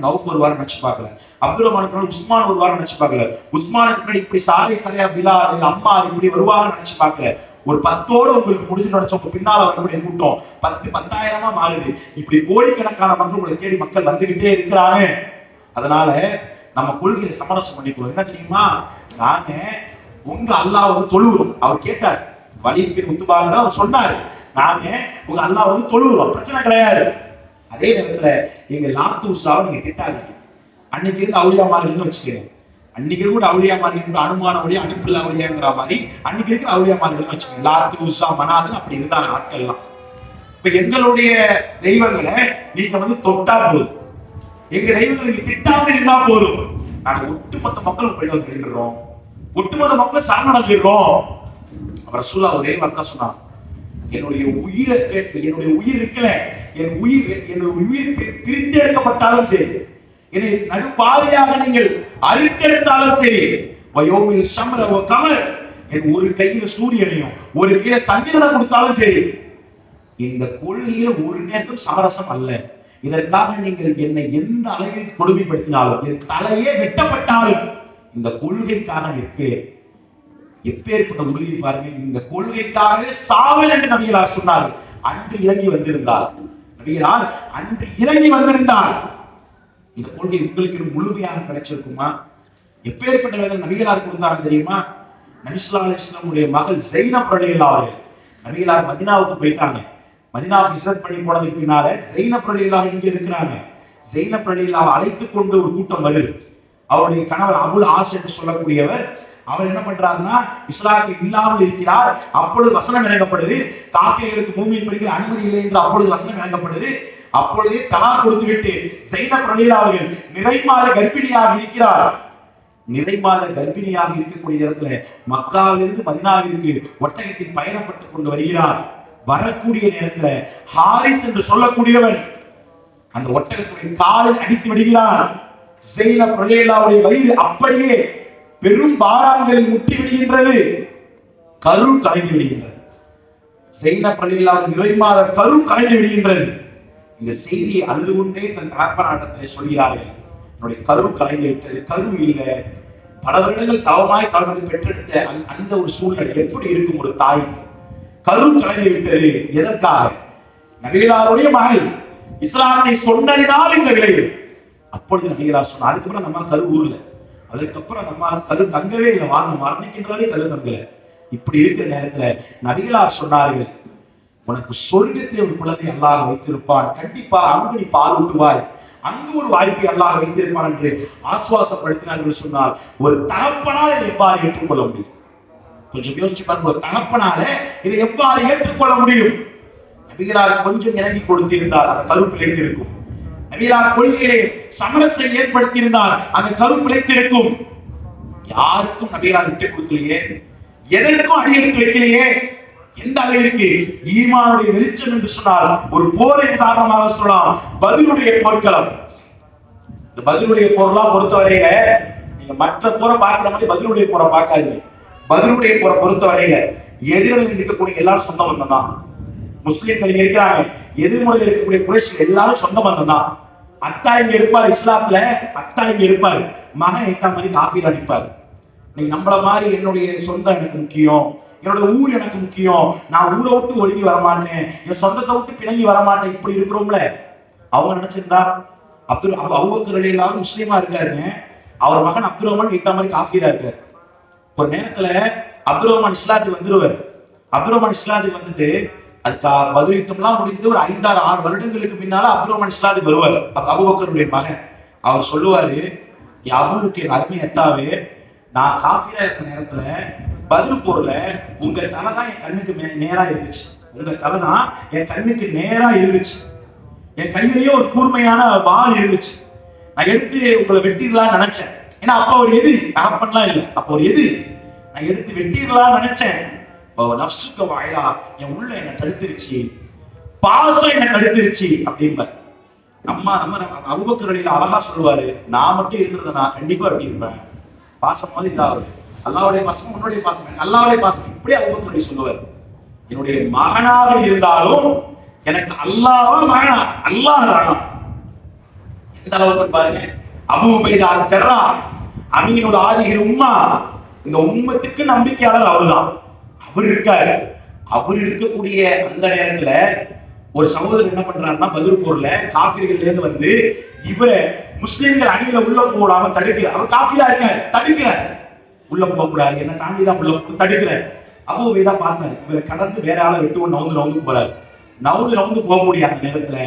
அவுஃப் வருவார்னு நினைச்சு பார்க்கல. அப்துல் ரஹ்மான் பின்னால் உஸ்மான் வருவார்னு நினைச்சு பார்க்கல. உஸ்மானுக்கு பின்னாடி இப்படி சாரையா பிலால் அம்மா இப்படி வருவாங்கன்னு நினைச்சு பார்க்கல. ஒரு 10ஓட உங்களுக்கு முடிஞ்சு நினைச்சோம். உங்க பின்னால் அவர்களுடைய கூட்டம் 10,000-10,000-ஆ மாறுது. இப்படி கோடிக்கணக்கான மக்கள் உங்களை தேடி மக்கள் வந்துகிட்டே இருக்கிறாங்க. அதனால நம்ம கொள்கையை சமரசம் பண்ணிக்குவோம். என்ன தெரியுமா? நாங்க உங்க அல்லாஹ் வந்து தொழுகிறோம். அவர் கேட்டார், வலீத் பின் உத்பான்னு அவர் சொன்னாரு, நாங்க உங்க அல்லாஹ் வந்து தொழுகிறோம், பிரச்சனை கிடையாது. அதே நேரத்துல எங்க லாத்து உஸாவை நீங்க திட்டாதீங்க. அன்னைக்கு இருந்து அவுலியாமார்கள்னு வச்சுக்கோங்க. அன்னைக்கு கூட அவுலியாமார்கள் அனுமான ஒளியா அனுப்பில்ல அவுலியாங்கிற மாதிரி அன்னைக்கு இருக்கிற அவுலியாமார்கள்னு வச்சுக்கோங்க. லாத்து உஸா மனாதுன்னு அப்படி இருந்தாங்க ஆட்கள்லாம். இப்ப எங்களுடைய தெய்வங்களை நீங்க வந்து தொட்டா போதும், எங்க தெய்வங்களை நீங்க திட்டாம இருந்தா போதும், நாங்க ஒட்டுமொத்த மக்கள் உங்களிடம் கேட்டுறோம், ஒட்டுமொத்த மக்கள் சரணடைஞ்சிடுறோம். அவர் ரசூலுல்லாஹ் ஒரே வார்த்தை சொன்னாங்க, என்னுடைய உயிரை கேட்டு, என்னுடைய உயிர் இருக்கல, என்னுடைய உயிர் பிரித்து எடுக்கப்பட்டாலும் சரி, என்னை நடுப்பாதையாக நீங்கள் அழித்தெடுத்தாலும் சரி, வயோமில் சம்ர வ கமர், என் ஒரு கையில சூரியனையும் ஒரு கையில சந்திரனை கொடுத்தாலும் சரி, இந்த கொள்கையில ஒரு நேரத்தும் சமரசம் அல்ல. இதற்காக நீங்கள் என்னை எந்த அளவில் கொடுமைப்படுத்தினாலும், என் தலையே வெட்டப்பட்டாலும் இந்த கொள்கைக்காக நிற்பேன். எப்பேற்பட்ட உறுதி பாருங்க. இந்த கொள்கைக்காகவே சாவல் என்று நபிகளார் சொன்னார். அன்று இறங்கி வந்திருந்தார் நபிகளார், அன்று இறங்கி வந்திருந்தார். இந்த கொள்கை உங்களுக்கு முழுமையாக கிடைச்சிருக்குமா? எப்பேற்பட்ட வேலை நபிகளார் கொடுத்தாங்க தெரியுமா? நபி ஸல்லல்லாஹு அலைஹி வஸல்லம் மகள் ஜைனப் ரலியல்லாஹு அன்ஹா, நபிகளார் மதீனாவுக்கு போயிட்டாங்க. மதீனாவுக்கு ஹிஜ்ரத் பண்ணி போனதுக்கு பின்னால ஜைனப் ரலியல்லாஹு இங்க இருக்கிறாங்க. ஜைனப் ரலியல்லாஹு அழைத்துக் கொண்டு ஒரு கூட்டம் வருது. அவருடைய கணவர் அபுல் ஆஸ் என்று சொல்லக்கூடியவர், அவர் என்ன பண்றாருன்னா இஸ்லாத்தில் இல்லாமல் இருக்கிறார். அப்பொழுது வசனம் இறங்கப்படுது, காஃபிர்களுக்கு மூமின் பெண்கள் அனுமதி இல்லை என்று அப்பொழுது வசனம் இறங்கப்படுது. அப்பொழுதே தலாக் கொடுத்து விட்டு ஜைனப் ரலியல்லாஹு அவர்கள் நிறைமாத கர்ப்பிணியாக இருக்கிறார். நிறைமாத கர்ப்பிணியாக இருக்கக்கூடிய இடத்துல மக்காவிலிருந்து மதீனாவிற்கு ஒட்டகத்தில் பயணப்பட்டுக் கொண்டு வருகிறார். வரக்கூடிய நேரத்துல ஹாரிஸ் என்று சொல்லக்கூடியவன் அந்த ஒட்டகத்துடைய காலில் அடித்து விடுகிறான். ஜைனப் ரலியல்லாஹு வயிறு அப்படியே பெரும் பாராங்களில் முட்டி விடுகின்றது, கரு கலைந்து விடுகின்றது. ஜைனப் ரலியல்லாஹு நிறைமாத கரு கலைந்து விடுகின்றது. இந்த செய்தியை அழுது கொண்டே தன் தகப்பனாரிடத்திலே சொல்கிறார்கள், என்னுடைய கரு கலைந்து விட்டது, கரு இல்லை. பல வருடங்கள் தவமாய் தவறு பெற்றெடுத்த அந்த ஒரு சூழ்நிலை எப்படி இருக்கும் ஒரு தாய்க்கு? கரு கலைந்து விட்டது. எதற்காக? நபிகளாருடைய மகள் இஸ்லாத்தை சொன்னதினால் இந்த விளைவு. அப்பொழுது நபிகளார் சொன்னார், அதுக்கப்புறம் நம்ம கரு ஊர்ல, அதுக்கப்புறம் நம்ம கரு தங்கவே இல்லை, மரணிக்கின்றதே கரு தங்கல. இப்படி இருக்கிற நேரத்துல நபிகளார் சொன்னார்கள், உனக்கு சொர்க்கத்தை ஒரு குழந்தை அல்லாஹ் வைத்திருப்பான், கண்டிப்பா அங்கு நீ பால் ஊட்டுவாய், அங்கு ஒரு வாய்ப்பை அல்லாஹ் வைத்திருப்பான் என்று ஆசுவாசப்படுத்தினார்கள். சொன்னால் ஒரு தகப்பனால இதை எவ்வாறு ஏற்றுக்கொள்ள முடியும்? கொஞ்சம் யோசிச்சு பாருங்க, ஒரு தகப்பனால இதை எவ்வாறு ஏற்றுக்கொள்ள முடியும்? நபிகளார் கொஞ்சம் இறங்கி கொடுத்திருந்தார், அந்த கரு பிழைத்திருக்கும். நபிகளார் கொள்கையிலே சமரசை ஏற்படுத்தியிருந்தார், அந்த கரு பிழைத்திருக்கும். யாருக்கும் நபிகளார் விட்டு கொடுக்கலையே, எதற்கும் அடியெடுத்து வைக்கலையே. எந்த அளவிற்கு ஈமானுடைய வெளிச்சம் என்று சொன்னால் ஒரு போரின் காரணமாக சொல்லலாம். பதிலுடைய போர்க்களம், இந்த பதிலுடைய போரெல்லாம் பொறுத்தவரையில நீங்க மற்ற போரை பார்க்கிற மாதிரி பதிலுடைய போரை பார்க்காதீங்க. பதிலுடைய போரை பொறுத்தவரையில எதிரில் இருக்கக்கூடிய எல்லாரும் சொந்த பந்தம் தான். முஸ்லிம்கள் இங்க இருக்கிறாங்க, எதிர்முறையில் இருக்கக்கூடிய குறைஷிகள் எல்லாரும் சொந்த பந்தம் தான். அத்தா இங்க இருப்பார் இஸ்லாத்துல, அத்தா இங்க இருப்பாரு, மகன் எத்தா மாதிரி காஃபில நிற்பாரு. நீங்க நம்மள மாதிரி என்னுடைய சொந்தம் எனக்கு முக்கியம், என்னோட ஊர் எனக்கு முக்கியம், நான் ஊரை விட்டு ஒழுங்கி வரமாட்டேன், என் சொந்தத்தை விட்டு பிணங்கி வரமாட்டேன், இப்படி இருக்கிறோம்ல. அவங்க நினைச்சிருந்தா அபூபக்கர் ரலியல்லாஹு முஸ்லிமா இருக்காருங்க, அவர் மகன் அப்துல் ரஹ்மான் எத்தா மாதிரி காஃபில இருக்காரு. ஒரு நேரத்துல அப்துல் ரஹ்மான் இஸ்லாத்துக்கு வந்துருவார். அப்துல் ரஹ்மான் இஸ்லாத்துக்கு வந்துட்டு அதுக்கு பத்ர் யுத்தம்லாம் முடிந்து ஒரு 5-6 வருடங்களுக்கு பின்னால அப்துல் ரஹ்மான் இஸ்லாத்துக்கு வருவார். அபூபக்கருடைய மகன். அவர் சொல்லுவாரு, அபூபக்கர் என் அருமை எத்தாவே, நான் காஃபிரா இருந்த நேரத்துல பத்ர் போர்ல உங்க தலை தான் என் கண்ணுக்கு நேரா இருந்துச்சு, உங்க தலை தான் என் கண்ணுக்கு நேரா இருந்துச்சு, என் கையிலேயே ஒரு கூர்மையான வாள் இருந்துச்சு, நான் எடுத்து உங்களை வெட்டிடலாம்னு நினைச்சேன். ஏன்னா அப்ப ஒரு எதிரி, தகப்பன்லாம் இல்லை, அப்ப ஒரு எதிரி, நான் எடுத்து வெட்டிடலாம்னு நினைச்சேன். நஃப்சுக வாயிலா, என் உள்ள என்ன தடுத்துருச்சு, பாசம் என்ன தடுத்துருச்சு அப்படிம்பார். நம்ம அபூபக்கர் ரலியல்லாஹு அழகா சொல்லுவாரு, நான் மட்டும் இருக்கிறத நான் கண்டிப்பா வெட்டி இருப்பேன், பாசம் மாதிரி இதாவது அல்லாஹ்வுடைய பாசம், உன்னுடைய பாசம், அல்லாஹ்வுடைய பாசம், இப்படி அபூபக்கர் சொல்லுவார். என்னுடைய மகனாக இருந்தாலும் எனக்கு அல்லாஹ்வா மகனா, அல்லாஹ் தான். எந்த அளவுக்கு பாருங்க. அபூ உபைதா அல்-ஜர்ராஹ் அமீனுல் ஆதிஹில் உம்மா, இந்த உம்மத்துக்கு நம்பிக்கையாளர் அவர்தான். அவர் இருக்காரு. அவர் இருக்கக்கூடிய அந்த நேரத்துல ஒரு சகோதரர் என்ன பண்றாருன்னா, பத்ர் போர்ல காஃபிர்கள்ல இருந்து வந்து இவரை முஸ்லிம்கள் அணியில உள்ள போடாம தடுக்கிறார். அவர் காஃபிரா இருக்காரு, தடுக்கிறார், உள்ள போக கூடாது, என்ன தாண்டிதான் உள்ள தடுக்கிறார். அபூ உபைதா பார்த்தாரு, இவரை கடந்து வேற ஆளை விட்டு நவுந்து போறாரு. நவுந்து போகக்கூடிய அந்த நேரத்துல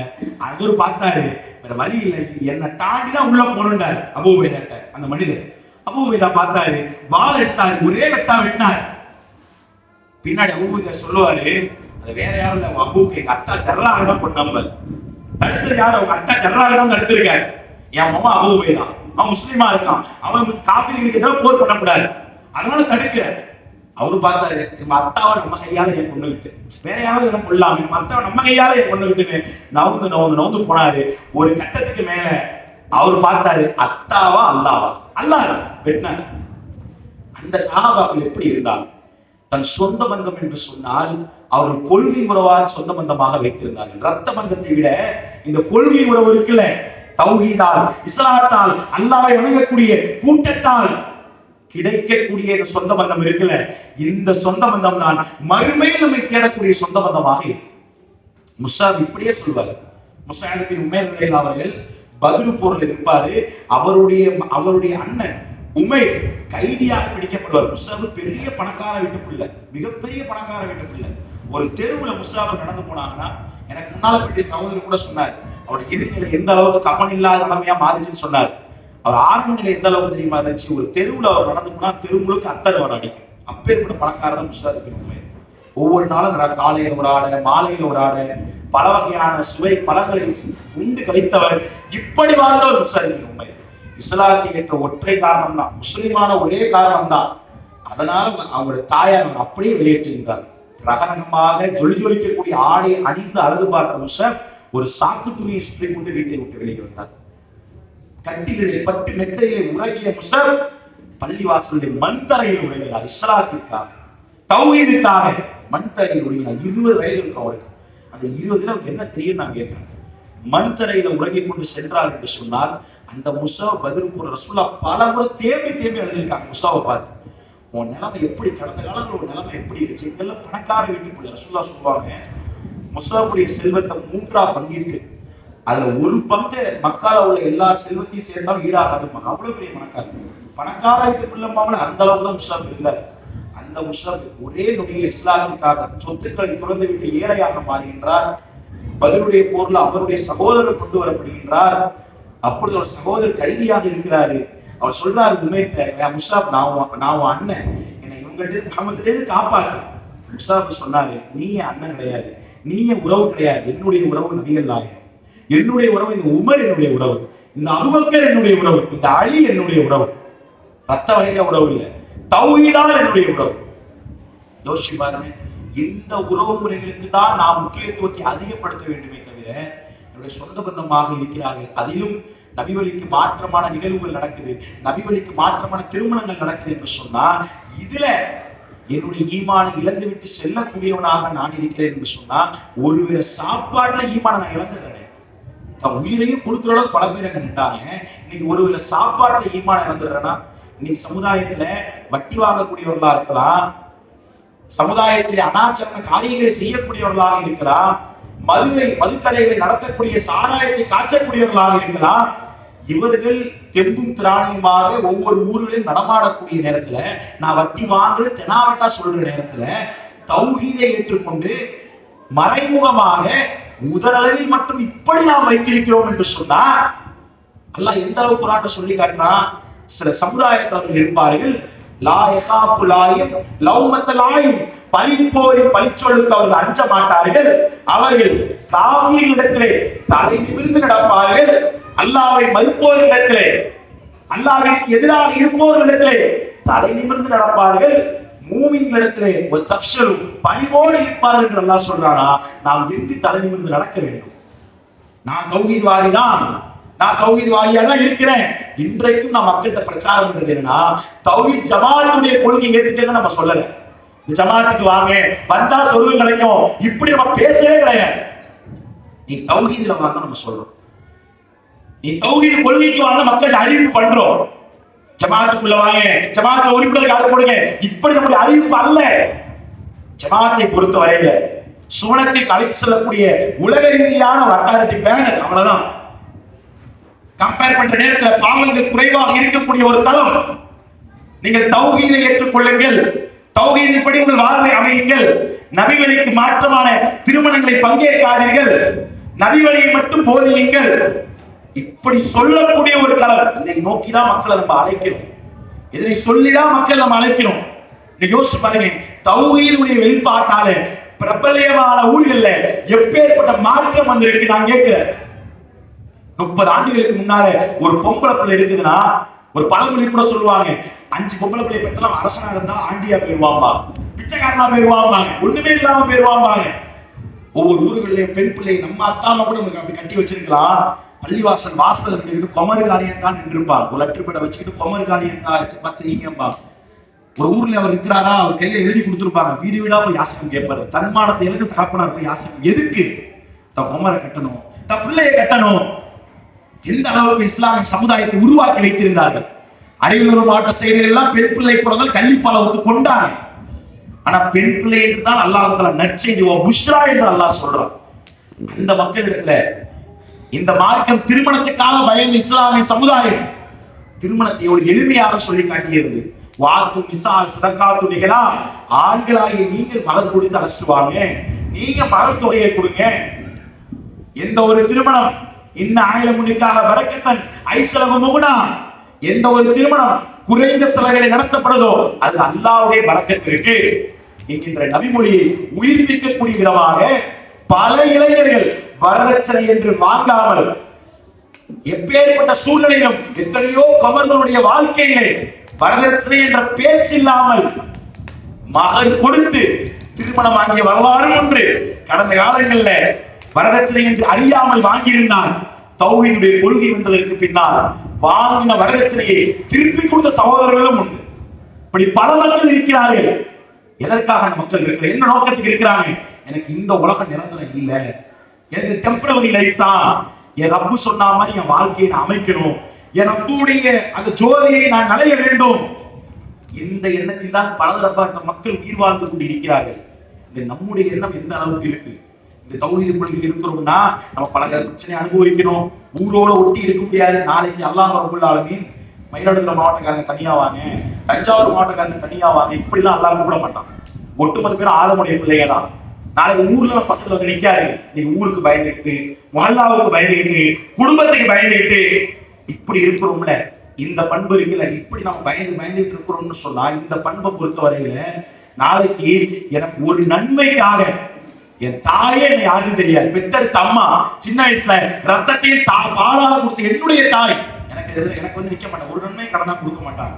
அவரு பார்த்தாரு, வேற வழி இல்லை, என்னை தாண்டிதான் உள்ள போகணுன்றாரு அபூ உபைதா. அந்த மனிதர் அபூ உபைதா பார்த்தாரு, வாழ எடுத்தாரு, ஒரே வெட்டா வெட்டினார். பின்னாடி அபூ உபைதா சொல்லுவாரு, அது வேற யாரும் இல்ல, அபூக்கு எங்க அத்தா ஜர்ராஹ் தான் கொண்டாங்க, தடுத்தது யாரு, அவங்க அத்தா ஜர்ராஹ் தான் தடுத்திருக்காரு. என் மாமா அபூ உபைதா, அவன் முஸ்லிமா இருக்கான், அவன் காஃபிர்களுக்கு ஏதாவது போர் பண்ணக்கூடாது, அதனால தடுக்கிறார். அவரு பார்த்தாரு, நம்ம அத்தாவை நம்ம கையால என் கொண்டு விட்டு வேற யாராவது என்ன கொள்ளாம நம்ம அத்தாவை நம்ம கையால என் கொண்டு விட்டு நவுந்து போனாரு. ஒரு கட்டத்துக்கு மேல அவரு பார்த்தாரு, அத்தாவா அல்லாவா, அல்லாஹ் வெட்டினார். அந்த சஹாபாக்கள் எப்படி இருந்தார், தன் சொந்த பந்தம் என்று சொன்னால் அவர்கள் கொள்கை உறவாக சொந்த பந்தமாக வைத்திருந்தார்கள். ரத்த பந்தத்தை விட இந்த கொள்கை உறவு இருக்குல்ல, தௌஹீதால், இஸ்லாத்தால், அல்லாஹ்வை வணங்கக்கூடிய கூட்டத்தால் கிடைக்கக்கூடிய சொந்த பந்தம் இருக்குல்ல, இந்த சொந்த பந்தம் தான் மறுமையில் நம்மை தேடக்கூடிய சொந்த பந்தமாக இருக்கு. முஸாப் இப்படியே சொல்வார். முஸாப் பின் உமைர் ரலியல்லாஹு அவர்கள் பத்ர் போர்ல இருப்பாரு. அவருடைய அண்ணன் உமைர் கைதியாக பிடிக்கப்படுவார். முஸாப் பெரிய பணக்கார வீட்டு பிள்ளை, மிகப்பெரிய பணக்கார வீட்டு பிள்ளை. ஒரு தெருவுல முஸாப் நடந்து போனாங்கன்னா, எனக்கு முன்னால பெரிய சகோதரர் கூட சொன்னார், அவருடைய இறுதியில எந்த அளவுக்கு கவனம் இல்லாத நிலைமையா மாறிச்சுன்னு சொன்னார். அவர் ஆரம்ப நிலை எந்த அளவுக்கு தெரியுமா இருந்துச்சு, ஒரு தெருவுல அவர் நடந்து போனா தெரு முழுக்க அத்தர் வர அடிக்கும். அப்பேற்பட்ட பணக்காரதான் முஸாப் பின் உமைர். ஒவ்வொரு நாளும் காலையில ஒரு ஆடை, மாலையில ஒரு ஆடை, பல வகையான சுவை பழங்களை உண்டு கழித்தவர். இப்படி வாழ்ந்தவர் முஸாப் பின் உமைர். இஸ்லாத்தை ஏற்ற ஒற்றை காரணம் தான், முஸ்லிமான ஒரே காரணம் தான். அதனால அவங்களுடைய தாயார் அப்படியே வெளியேற்றுகின்றார். ரகரகமாக ஜொலிக்கக்கூடிய ஆடை அணிந்து அழகு பார்த்த முஸாப் ஒரு சாக்கு துணியை சுற்றி கொண்டு வீட்டை விட்டு வெளியே வந்தார். கட்டிலே பட்டு மெத்தையிலே உறங்கிய முஸாப் பள்ளிவாசலுடைய மண் தரையில் உறங்கினார். இஸ்லாத்திற்காக, தௌஹீதுக்காக மண் தரையில் உறங்கினார். 20 வயது இருக்கும் அவருக்கு. அந்த 20 அவருக்கு என்ன தெரியும் நான் கேட்கிறேன். மண் தரையில உறங்கிக் கொண்டு சென்றார் என்று சொன்னால், அந்த முஸாப் பத்ர் போர் ரசூலுல்லாஹ் பல முறை தேம்பி எழுதியிருக்காங்க. முஸாவை பார்த்து, உன் நிலைமை எப்படி, கடந்த காலத்துல ஒரு நிலைமை எப்படி இருந்துச்சு, இதெல்லாம் பணக்கார வீட்டுக்குள்ள. ரசூலுல்லாஹ் சொல்லுவாங்க, முஸாவுடைய செல்வத்தை 3ஆ பங்கிட்டு அதுல ஒரு பங்கு மக்கால உள்ள எல்லா செல்வத்தையும் சேர்ந்தாலும் ஈடாகாதுமா. அவ்வளவு பெரிய பணக்கார வீட்டுக்குள்ள அந்த அளவுக்கு தான் முஸாப் இருந்தார். அந்த முஸாப் ஒரே நொடியில் இஸ்லாமிற்காக சொத்துக்களை துறந்து விட்டு ஏழையாக மாறுகின்றார். பத்ருடைய போர்ல அவருடைய சகோதரர் கொண்டு வரப்படுகின்றார். அப்பொழுது ஒரு சகோதரர் கைதியாக இருக்கிறாரு. அவர் சொல்றாரு உமைர்ட்ட, முஸாப் நான் அண்ணன், என்னை இவங்கள்ட்ட முஹம்மதிலிருந்து காப்பாற்று. முஸாப் சொன்னாரு, நீ அண்ணன் கிடையாது, நீ உறவு கிடையாது, என்னுடைய உறவு நபிகள் நாயகம், என்னுடைய உறவு இந்த உமர், என்னுடைய உறவு இந்த அபூபக்கர், என்னுடைய உறவு இந்த அலி, என்னுடைய உறவு. ரத்த வகையில உறவு இல்லை, தௌஹீதால் என்னுடைய உறவு. யோசிச்சு பாருங்க. இந்த உறவு முறைகளுக்கு தான் நாம் முக்கியத்துவத்தை அதிகப்படுத்த வேண்டுமே தவிர, என்னுடைய சொந்த பந்தமாக இருக்கிறார்கள், அதிலும் நபிவழிக்கு மாற்றமான நிகழ்வுகள் நடக்குது, நபிவழிக்கு மாற்றமான திருமணங்கள் நடக்குது என்று சொன்னா, இதுல என்னுடைய ஈமானை இழந்து விட்டு செல்லக்கூடியவனாக நான் இருக்கிறேன் என்று சொன்னா, ஒருவேளை சாப்பாடுல ஈமானை நான் இழந்துடுறேன். உயிரையும் கொடுக்குற அளவுக்கு பல பேர் அங்க நின்றாங்க. இன்னைக்கு ஒருவேளை சாப்பாடுல ஈமானை இழந்துடுறேன்னா, இன்னைக்கு சமுதாயத்துல வட்டி வாங்கக்கூடியவர்களா இருக்கலாம், சமுதாயத்தில் அனாச்சரண காரியங்களை செய்யக்கூடியவர்களாக இருக்கலாம், மதுக்கடைகளை நடத்தக்கூடிய சாராயத்தை காய்ச்சக்கூடியவர்களாக இருக்கலாம். இவர்கள் தெம்பும் திராணியுமாக ஒவ்வொரு ஊர்களிலும் நடமாடக்கூடிய நேரத்துல, நான் வட்டி வாங்குறது தெனாவட்டா சொல்ற நேரத்துல தௌஹீதை ஏற்றுக்கொண்டு மறைமுகமாக முதலளவில் மட்டும் இப்படி நாம் வைத்திருக்கிறோம் என்று சொன்னா, அல்லாஹ் எந்த அளவுக்கு குர்ஆன்ல சொல்லி காட்டுறான். சில சமுதாயத்தவர்கள் இருப்பார்கள், லா யகாஃபு லாயிம் லௌமத்த லாயிம், பழிப்போரின் பழிச்சொல்லுக்கு அவர்கள் அஞ்ச மாட்டார்கள். அவர்கள் காஃபிர்களிடத்திலே தலை நிமிர்ந்து நடப்பார்கள். அல்லாஹ்வை மதிப்போரிடத்திலே, அல்லாஹ்விற்கு எதிராக இருப்போரிடத்திலே தலை நிமிர்ந்து நடப்பார்கள். மூமின்களிடத்திலே ஒரு தஃப்ஷரு பணிவோடு இருப்பார்கள் என்று அல்லாஹ் சொல்றானா, நாம் எங்கு தலை நிமிர்ந்து நடக்க வேண்டும்? நான் தௌஹீத்வாதி தான், நான் தௌஹீத்வாதியா தான் இருக்கிறேன். இன்றைக்கும் நான் மக்கள்கிட்ட பிரச்சாரம் பண்றது என்னன்னா, தௌஹீத் ஜமாஅத்துடைய கொள்கை ஏத்துக்கன்னு நம்ம சொல்லல. இந்த ஜமாஅத்துக்கு வாங்க, வந்தா சொர்க்கம் கிடைக்கும், இப்படி நம்ம பேசவே கிடையாது. நீ தௌஹீத்ல வாங்க நம்ம சொல்றோம், நீ தௌஹீத் கொள்கைக்கு வாங்க மக்கள் அறிவிப்பு பண்றோம். ஜமாஅத்துக்குள்ள வாங்க, ஜமாஅத்துல உறுப்பினருக்கு ஆள் போடுங்க, இப்படி நம்முடைய அறிவிப்பு அல்ல. ஜமாஅத்தை பொறுத்த வரையில சுவனத்துக்கு அழைத்து செல்லக்கூடிய உலக ரீதியான வட்டாரத்தை பேனர், அவ்வளவுதான். கம்பேர் பண்ற நேரத்தில் பாவங்கள் குறைவாக இருக்கக்கூடிய ஒரு தளம். நீங்கள் தௌஹீதை ஏற்றுக்கொள்ளுங்கள், தௌஹீதின் படி உங்கள் வாழ்வை அமையுங்கள், நபி வழிக்கு மாற்றமான திருமணங்களை பங்கேற்காதீர்கள், நபி வழியை மட்டும் போதியுங்கள், இப்படி சொல்லக்கூடிய ஒரு களம். இதை நோக்கிதான் மக்களை நம்ம அழைக்கிறோம், இதனை சொல்லிதான் மக்கள் நம்ம அழைக்கிறோம். நீங்க யோசிச்சு பாருங்க, தௌஹீதுடைய வெளிப்பாட்டால பிரபல்யமான ஊர்கள்ல எப்பேற்பட்ட மாற்றம் வந்திருக்கு. நான் கேட்கிறேன், 30 ஆண்டுகளுக்கு முன்னால ஒரு பொம்பளை பிள்ளை இருக்குதுன்னா, ஒரு பழமொழி கூட சொல்லுவாங்க, 5 பொம்பளை பிள்ளை பெற்றாலும் அரசனா இருந்தா ஆண்டியா போயிருவாங்க, பிச்சைக்காரனா போயிருவாங்க, ஒண்ணுமே இல்லாம போயிருவாங்க. ஒவ்வொரு ஊர்களிலேயும் பெண் பிள்ளை நம்ம அத்தாம கூட அப்படி கட்டி வச்சிருக்கலாம். பள்ளிவாசல் வாசல் இருந்துக்கிட்டு கொமரு காரியம் தான் நின்றுப்பார், ஒரு லெட்டர் வச்சுக்கிட்டு கொமரு காரியம் தான் செய்யுங்கப்பா. ஒரு ஊர்ல அவர் இருக்கிறாரா, அவர் கையில எழுதி கொடுத்துருப்பாங்க, வீடு வீடா போய் யாசகம் கேட்பாரு. தன்மானத்தை எதுக்கு தகப்பனார் போய் யாசகம் எதுக்கு? தன் கொமரை கட்டணும், தன் பிள்ளையை கட்டணும். எந்த அளவுக்கு இஸ்லாமிய சமுதாயத்தை உருவாக்கி வைத்திருந்தார்கள். அரியலூர் மாவட்ட செய்திகள் எல்லாம் பெண் பிள்ளை பிறந்தால் கள்ளிப்பாலத்துக்கு கொண்டாங்க. ஆனா பெண் பிள்ளை என்று தான் அல்லாஹ் நற்செய்தி புஷ்ரா என்று அல்லாஹ் சொல்றான். அந்த மக்களிடத்துல இந்த மார்க்கம் திருமணத்துக்காக பயந்த இஸ்லாமிய சமுதாயம் திருமணத்தை எவ்வளவு எளிமையாக சொல்லி காட்டியிருந்தது. வாத்து நிசா சதகாத்து நிகழா, ஆண்களாகிய நீங்கள் மலர் கொடுத்து அழைச்சிட்டு வாங்க, நீங்க மலர் தொகையை கொடுங்க. எந்த ஒரு திருமணம் இன்ன ஆயில முன்னிக்காக வரக்கத்தன் ஐசலகு முகுனா, எந்த ஒரு திருமணம் குறைந்த செலவுகளை நடத்தப்படுதோ அது அல்லாஹ்வுடைய பரக்கத்திற்கு என்கின்ற நபிமொழியை உயிர்ப்பிக்கக்கூடிய விதமாக பல இளைஞர்கள் வரதட்சணை என்று வாங்காமல், எப்பேற்பட்ட சூழ்நிலையிலும் எத்தனையோ கமர்களுடைய வாழ்க்கையிலே வரதட்சணை என்ற பேச்சு இல்லாமல் மகள் கொடுத்து திருமணம் வாங்கிய வரலாறு ஒன்று கடந்த காலங்களில் வரதட்சணை என்று அறியாமல் வாங்கியிருந்தால் தௌஹீதுடைய கொள்கை வந்ததற்கு பின்னால் வாங்கின வரதட்சணையை திருப்பி கொடுத்த சகோதரர்களும் உண்டு. இப்படி பல மக்கள் இருக்கிறார்கள். எதற்காக மக்கள் இருக்கிற என்ன நோக்கத்துக்கு இருக்கிறாங்க? எனக்கு இந்த உலகம் நிரந்தரம் இல்லை, எனக்கு டெம்பரவரி லைஃப் தான், என் ரப்பு சொன்ன மாதிரி என் வாழ்க்கையை நான் அமைக்கணும், என் ரப்புடைய அந்த ஜோதியை நான் நடைய வேண்டும். இந்த எண்ணத்தில் தான் பலதரப்பட்ட மக்கள் உயிர் வாழ்ந்து கொண்டு இருக்கிறார்கள். இந்த நம்முடைய எண்ணம் எந்த அளவுக்கு இருக்கு? இந்த தௌஹீது கொள்கையில் இருக்கிறோம்னா நம்ம பல பிரச்சனை அனுபவிக்கணும், ஊரோட ஒட்டி இருக்க முடியாது. நாளைக்கு அல்லாஹ் ரப்புல் ஆலமீன் மயிலாடுதுறை மாவட்டக்காரங்க தனியா வாங்க, தஞ்சாவூர் மாவட்டக்காரங்க தனியா வாங்க, இப்படிலாம் அல்லாஹ் கூட மாட்டான். ஒட்டுமொத்த பேரும் ஆளுமுடைய பிள்ளைங்க தான். நாளைக்கு ஊர்ல பக்கத்துல வந்து நிக்காது. நீங்க ஊருக்கு பயந்துட்டு, மொஹல்லாவுக்கு பயந்துட்டு, குடும்பத்துக்கு பயந்துட்டு இப்படி இருக்கிறோம்ல, இந்த பண்பு இருக்குல்ல, இப்படி நம்ம பயந்துட்டு இருக்கிறோம்னு சொன்னா இந்த பண்பை பொறுத்த வரையில நாளைக்கு எனக்கு ஒரு நன்மைக்காக என் தாயே என்னை யாருன்னு தெரியாது, பெத்தெடுத்த அம்மா சின்ன வயசுல ரத்தத்தையும் பாலாக கொடுத்து என்னுடைய தாய் எனக்கு வந்து நிக்க மாட்டாங்க, ஒரு நன்மை கடனா கொடுக்க மாட்டாங்க.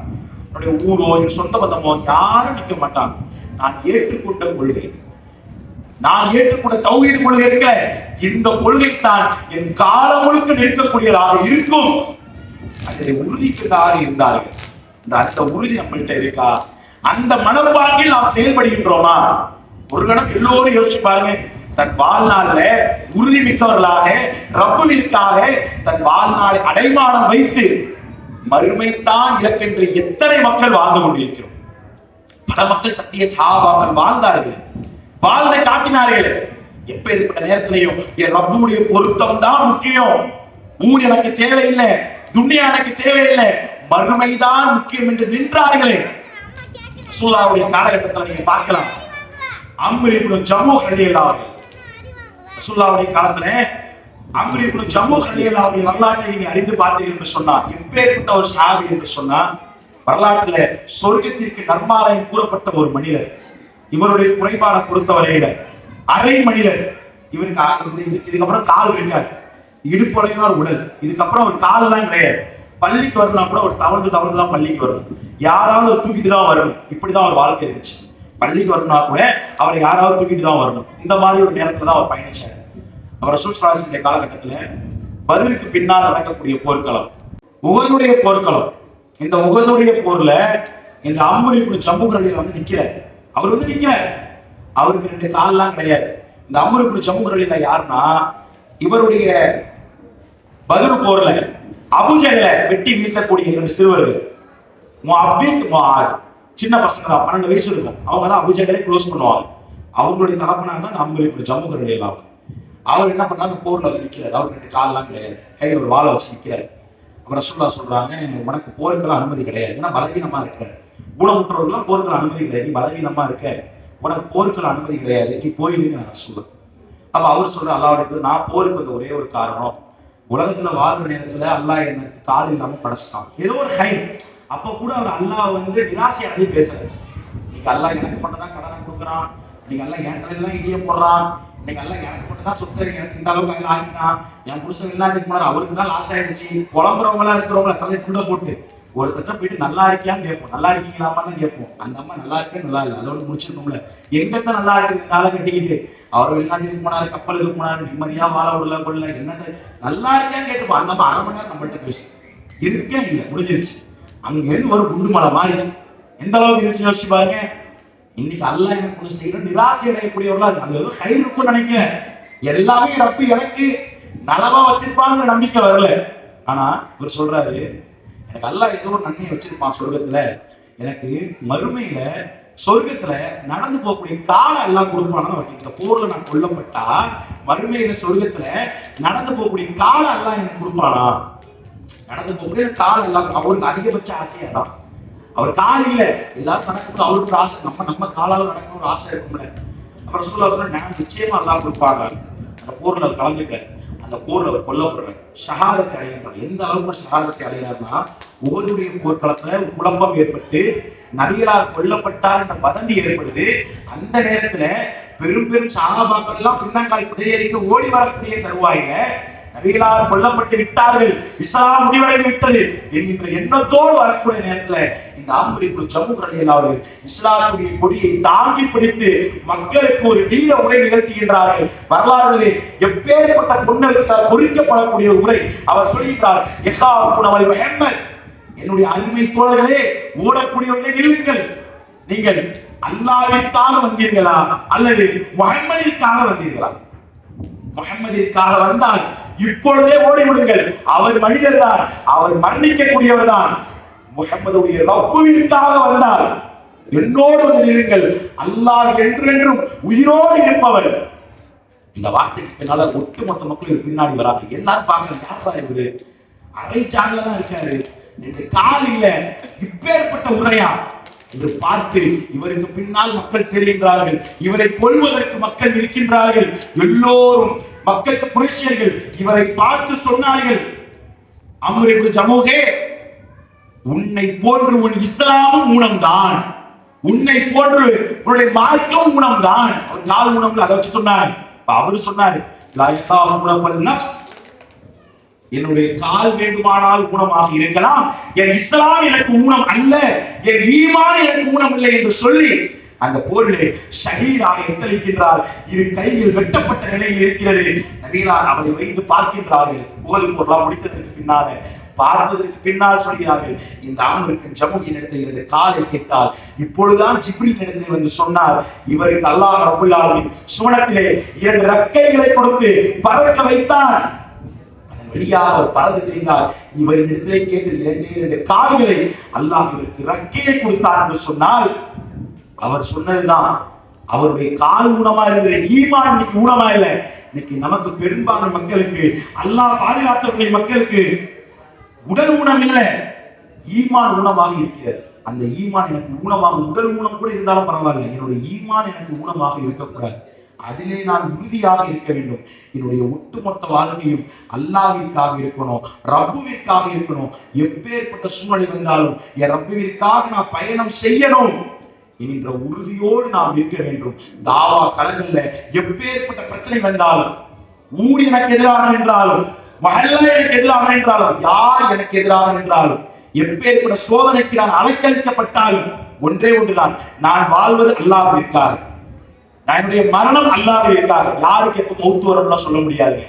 என்னுடைய ஊரோ என் சொந்த பந்தமோ யாரும் நிக்க மாட்டாங்க. நான் ஏற்றுக்கொண்ட கொள்கை, நான் ஏற்றுக்கொண்ட தௌஹீது கொள்கை இருக்க, இந்த கொள்கை தான் என் காலம் முழுக்க நிற்கக்கூடியதாக இருக்கும். அதை உறுதிக்காக இருந்தார்கள். அந்த உறுதி நம்மள்கிட்ட இருக்கா? அந்த மனப்பாங்கில் நாம் செயல்படுகின்றோமா? ஒரு கணம் எல்லோரும் யோசிச்சு பாருங்க. தன் வாழ்நாள்ல உறுதிமிக்கவர்களாக ரப்புவிற்காக தன் வாழ்நாளை அடைமானம் வைத்து மறுமைத்தான் இலக்கென்று எத்தனை மக்கள் வாழ்ந்து கொண்டிருக்கிறோம். பல மக்கள் சத்திய சஹாபாக்கள் வாழ்ந்தார்கள், வாழ்ந்து காட்டினார்கள். எப்பேற்பட்ட நேரத்திலையும் என் ரப்புடைய பொருத்தம் தான் முக்கியம், ஊர் எனக்கு தேவையில்லை, துன்யா எனக்கு தேவையில்லை, மறுமைதான் முக்கியம் என்று நின்றார்களே. ரசூலுல்லாஹ்வுடைய காலகட்டத்தில் நீங்க பார்க்கலாம். அம்ர் இப்னு ஜமூஹ் ரலியல்லாஹு அன்ஹு, ரசூலுல்லாஹ்வுடைய காலத்துல அம்ர் இப்னு ஜமூஹ் ரலியல்லாஹு அன்ஹு வரலாற்றை நீங்க அறிந்து பார்த்தீர்கள் என்று சொன்னார். எப்பேற்பட்ட ஒரு சஹாபி என்று சொன்னார். வரலாற்றுல சொர்க்கத்திற்கு நன்மாராயம் கூறப்பட்ட ஒரு மனிதர். இவருடைய குறைபாட பொறுத்தவரையில அரை மனிதர். இவருக்கு இதுக்கப்புறம் கால் இருக்காது, இடுப்புடையினார் உடல், இதுக்கப்புறம் ஒரு கால் எல்லாம் கிடையாது. பள்ளிக்கு வரணும்னா கூட ஒரு தவறு தான் பள்ளிக்கு வரணும், யாராவது தூக்கிட்டு தான் வரணும். இப்படிதான் ஒரு வாழ்க்கை இருந்துச்சு. பள்ளிக்கு வரணும்னா கூட அவரை யாராவது தூக்கிட்டு தான் வரணும். இந்த மாதிரி ஒரு நேரத்துல தான் அவர் பயணிச்சார். அவர் ரசூல் ஸல்லல்லாஹு அலைஹி வஸல்லம் காலகட்டத்துல பத்ருக்கு பின்னால் நடக்கக்கூடிய போர்க்களம், உஹதுடைய போர்க்களம். இந்த உஹதுடைய போர்ல இந்த அம்ர் இப்னு ஜமூஹ் ரலியல்லாஹு அன்ஹு நிக்கிறார். அவர் நிக்கிறார், அவருக்கு 2 கால்லாம் கிடையாது. இந்த அம்ர் இப்னு ஜமூஹ் ரலியல்லாஹு யாருன்னா, இவருடைய பத்ர் போர்ல அபூஜஹல வெட்டி வீழ்த்தக்கூடிய 2 சிறுவர்கள், முஅவ்வித் முஆத், சின்ன பசங்க 12 வயசு இருக்கும், அவங்க தான் அபூஜஹலை க்ளோஸ் பண்ணுவாங்க. அவங்களுடைய தகப்பனார் தான் அம்ர் இப்னு ஜமூஹ் ரலியல்லாஹு அன்ஹு. அவர் என்ன பண்ணாங்க, போர்ல நிக்கிறார். அவருக்கு 2 கால்லாம் கிடையாது, கையில ஒரு வாளை வச்சு நிக்கிறார். அப்புறம் ரசூலுல்லாஹ் சொல்றாங்க, உனக்கு போருக்கெல்லாம் அனுமதி கிடையாது, ஏன்னா பலவீனமா இருக்க, ஊனமுற்றவர்கள்லாம் போருக்கெல்லாம் அனுமதி கிடையாது, நீ பலவீனமா இருக்க, உனக்கு போருக்கெல்லாம் அனுமதி கிடையாது, நீ போயிருங்க நான் சொல்றேன். அப்ப அவர் சொல்ற, அல்லாஹ்வுடைய நான் போருக்கு வந்த ஒரே ஒரு காரணம், உலகத்துல வாழ்ற நேரத்துல அல்லாஹ் எனக்கு கால் இல்லாம படைச்சிட்டான், ஏதோ ஒரு ஹைர். அப்ப கூட அவர் அல்லாஹ் நிராசை அடைஞ்சு பேசுறாரு. இன்னைக்கு அல்லாஹ் எனக்கு மட்டும் தான் கடனை கொடுக்குறான், இன்னைக்கு அல்லாஹ் என் தலையில தான் இடிய போடுறான், இன்னைக்கு எல்லாம் எனக்கு மட்டும் தான் சொத்து, எனக்கு இந்த அளவுக்கு அங்கே ஆகிட்டான், என் புருஷன் வெளிநாட்டுக்கு போனார், அவருக்கு தான் லாஸ் ஆயிடுச்சு. புலம்புறவங்களா இருக்கிறவங்கள தலை ஃபுல்லா போட்டு ஒரு தட்ட போயிட்டு நல்லா இருக்கியான்னு கேட்போம், நல்லா இருக்கீங்களாமான்னு கேட்போம். அந்த அம்மா நல்லா இருக்கே, நல்லா இல்லை, அதோட முடிச்சிருக்கோம்ல. எங்கத்தான் நல்லா இருக்குது காலை கட்டிக்கிட்டு, அவர் வெளிநாட்டுக்கு போனாரு, கப்பலுக்கு போனாரு, நிம்மதியா வாழ விடல கொள்ள, என்னட்டு நல்லா இருக்கியான்னு கேட்டுப்போம். அந்த அம்மா அரை மணி நேரம் நம்மள்கிட்ட பேசும், இருக்கே இல்லை, முடிஞ்சிருச்சு. அங்கேருந்து ஒரு குண்டு மலை மாதிரி எந்த அளவுக்கு இருந்துச்சு யோசிச்சு பாருங்க. இன்னைக்கு அல்லாஹ் எனக்கு ஒண்ணு செய்யணும் நிராசை அடையக்கூடியவர்களா இருக்கு. அது ஏதோ கயிறு இருக்கும்னு நினைக்கிறேன், எல்லாமே ரப்பி எனக்கு நலவா வச்சிருப்பான்னு நம்பிக்கை வரல. ஆனா இவர் சொல்றாரு, எனக்கு அல்லாஹ் ஏதோ ஒரு நன்மையை வச்சிருப்பான் சொர்க்கத்துல, எனக்கு மறுமையில சொர்க்கத்துல நடந்து போகக்கூடிய காலம் எல்லாம் கொடுப்பான்னு. இந்த போர்ல நான் கொல்லப்பட்டா மறுமையில சொர்க்கத்துல நடந்து போகக்கூடிய காலம் எல்லாம் எனக்கு கொடுப்பானா, நடந்து போகக்கூடிய காலம் எல்லாம். அவருக்கு அதிகபட்ச ஆசையா தான், அவர் கால் இல்ல, எல்லாரும் நடக்கணும் அவருக்கு ஆசை, நம்ம காலால நடக்கணும் ஒரு ஆசை இருக்கும்ல. அப்புறம் ரசூலுல்லாஹ் நான் நிச்சயமா அல்லாஹ் கொடுப்பாங்க. அந்த போர்ல அவர் கலந்துக்க, அந்த போர்ல அவர் கொல்லப்படுறார், ஷஹாதத்தை அடைகிறார். எந்த அளவுக்கு ஷஹாதத்தை அடைகிறார்னா, ஒவ்வொருடைய போர்க்களத்துல ஒரு குழப்பம் ஏற்பட்டு நபிகளார் கொல்லப்பட்டார் என்ற வதந்தி ஏற்படுது. அந்த நேரத்துல பெரும் சஹாபாக்கள் எல்லாம் பின்னங்கால் குதிரையடிக்க ஓடி வரக்கூடிய தருவாயில நபிகளார் கொல்லப்பட்டு விட்டார்கள், இஸ்லாம் முடிவடைந்து விட்டது என்கின்ற எண்ணத்தோடு வரக்கூடிய நேரத்துல இந்த அம்ர் இப்னு ஜமூஹ் ரலியல்லாஹு அன்ஹு இஸ்லாமுடைய கொடியை தாங்கி பிடித்து மக்களுக்கு ஒரு வீர உரை நிகழ்த்துகின்றார்கள். வரலாறு எப்பேற்பட்ட பொன்னெழுத்தால் பொறிக்கப்படக்கூடிய உரை. அவர் சொல்கிறார், முஹம்மத், என்னுடைய அருமை தோழர்களே, ஓடக்கூடியவர்களே நில்லுங்கள், நீங்கள் அல்லாஹ்விற்காக வந்தீர்களா அல்லது முஹம்மதிற்காக வந்தீர்களா? முஹம்மதிற்காக வந்தால் இப்பொழுதே ஓடிவிடுங்கள், அவர் மனிதர் தான், அவர் மரணிக்கக்கூடியவர் தான். முஹம்மதுடைய ரப்புவிற்காக வந்தால் என்னோடு வந்து நில்லுங்கள், அல்லாஹ் என்றென்றும் உயிரோடு இருப்பவர். இந்த வார்த்தைக்கு பின்னால ஒட்டுமொத்த மக்கள் பின்னாடி வராங்க. எல்லாரும் பாக்குறாங்க, யாரா இவரு, அரை சாங்கல தான் இருக்காரு, 2 கால் இல்ல, இப்பேற்பட்ட உரையா என்று பார்த்து இவருக்கு பின்னால் மக்கள் சேர்கின்றார்கள், இவரை கொல்வதற்கு மக்கள் இருக்கின்றார்கள். எல்லோரும் மக்களுக்கு குறைஷியர்கள் இவரை பார்த்து சொன்னார்கள், அம்ர் இப்னு ஜமூஹே, உன்னை போன்று உன் இஸ்லாமும் ஊனம்தான், உன்னை போன்று உன்னுடைய மார்க்கம் ஊனம்தான். ஒரு கால் ஊனம் அதை வச்சு சொன்னார். அவரு சொன்னாரு, என்னுடைய கால் வேண்டுமானால் ஊனமாக இருக்கலாம், என் இஸ்லாம் எனக்கு ஊனம் அல்ல, என் ஈமான் எனக்கு ஊனம் இல்லை என்று சொல்லி அந்த போரிலே ஷஹீதாக எத்தளிக்கின்றார். 2 கைகள் வெட்டப்பட்ட நிலையில் இருக்கிறது. நபிகளார் அவரை வைத்து பார்க்கின்றார்கள். உஹது போர்லாம் முடித்ததற்கு பின்னால பார்த்ததற்கு பின்னால் சொல்கிறார்கள், இந்த அமருக்கு ஜமுகின் இடத்தில் 2 காலை கேட்டால் இப்பொழுதுதான் ஜிப்ரீல் இடத்தில் வந்து சொன்னார், இவருக்கு அல்லாஹ் ரப்பல் ஆலமீன் சுவனத்திலே 2 ரெக்கைகளை கொடுத்து பறக்க வைத்தான். வெளியாக ஒரு பறந்து தெரிந்தால் இவரின் இடத்திலே கேட்டு 2 கால்களை அல்லாஹ் இவருக்கு ரெக்கையை கொடுத்தார் என்று சொன்னால், அவர் சொன்னதுதான் அவருடைய கால் ஊனமா இருந்தது. ஈமான் இன்னைக்கு ஊனமா இல்லை. இன்னைக்கு நமக்கு பெரும்பான்மை மக்களுக்கு, அல்லாஹ் பாதுகாத்தவர்களை மக்களுக்கு உடல் ஊனம் இல்லை, ஈமான் ஊனமாக இருக்கிறது. அந்த ஈமான் எனக்கு ஊனமாக, உடல் ஊனம் கூட இருந்தாலும் பரவாயில்லை, என்னுடைய ஈமான் எனக்கு ஊனமாக இருக்கக்கூடாது. அதிலே நான் உறுதியாக இருக்க வேண்டும். என்னுடைய ஒட்டுமொத்த வாழ்க்கையும் அல்லாஹ்விற்காக இருக்கணும், ரப்புவிற்காக இருக்கணும். எப்பேற்பட்ட சூழ்நிலை வந்தாலும் என் ரப்புவிற்காக நான் பயணம் செய்யணும் என்ற உறுதியோடு நாம் இருக்க வேண்டும். தாவா களங்கள்ல எப்பேற்பட்ட பிரச்சனை வந்தாலும், ஊர் எனக்கு எதிராக என்றாலும், மஹல்லா எனக்கு எதிராக என்றாலும், யார் எனக்கு எதிராக என்றாலும், எப்பேற்பட்ட சோதனைக்கு நான் அலைக்கழிக்கப்பட்டாலும் ஒன்றே ஒன்றுதான், நான் வாழ்வது அல்லாஹ்விற்காக, என்னுடைய மரணம் அல்லாஹ்விற்காக. யாருக்கு எப்ப மௌத்து வரும்னு சொல்ல முடியாது.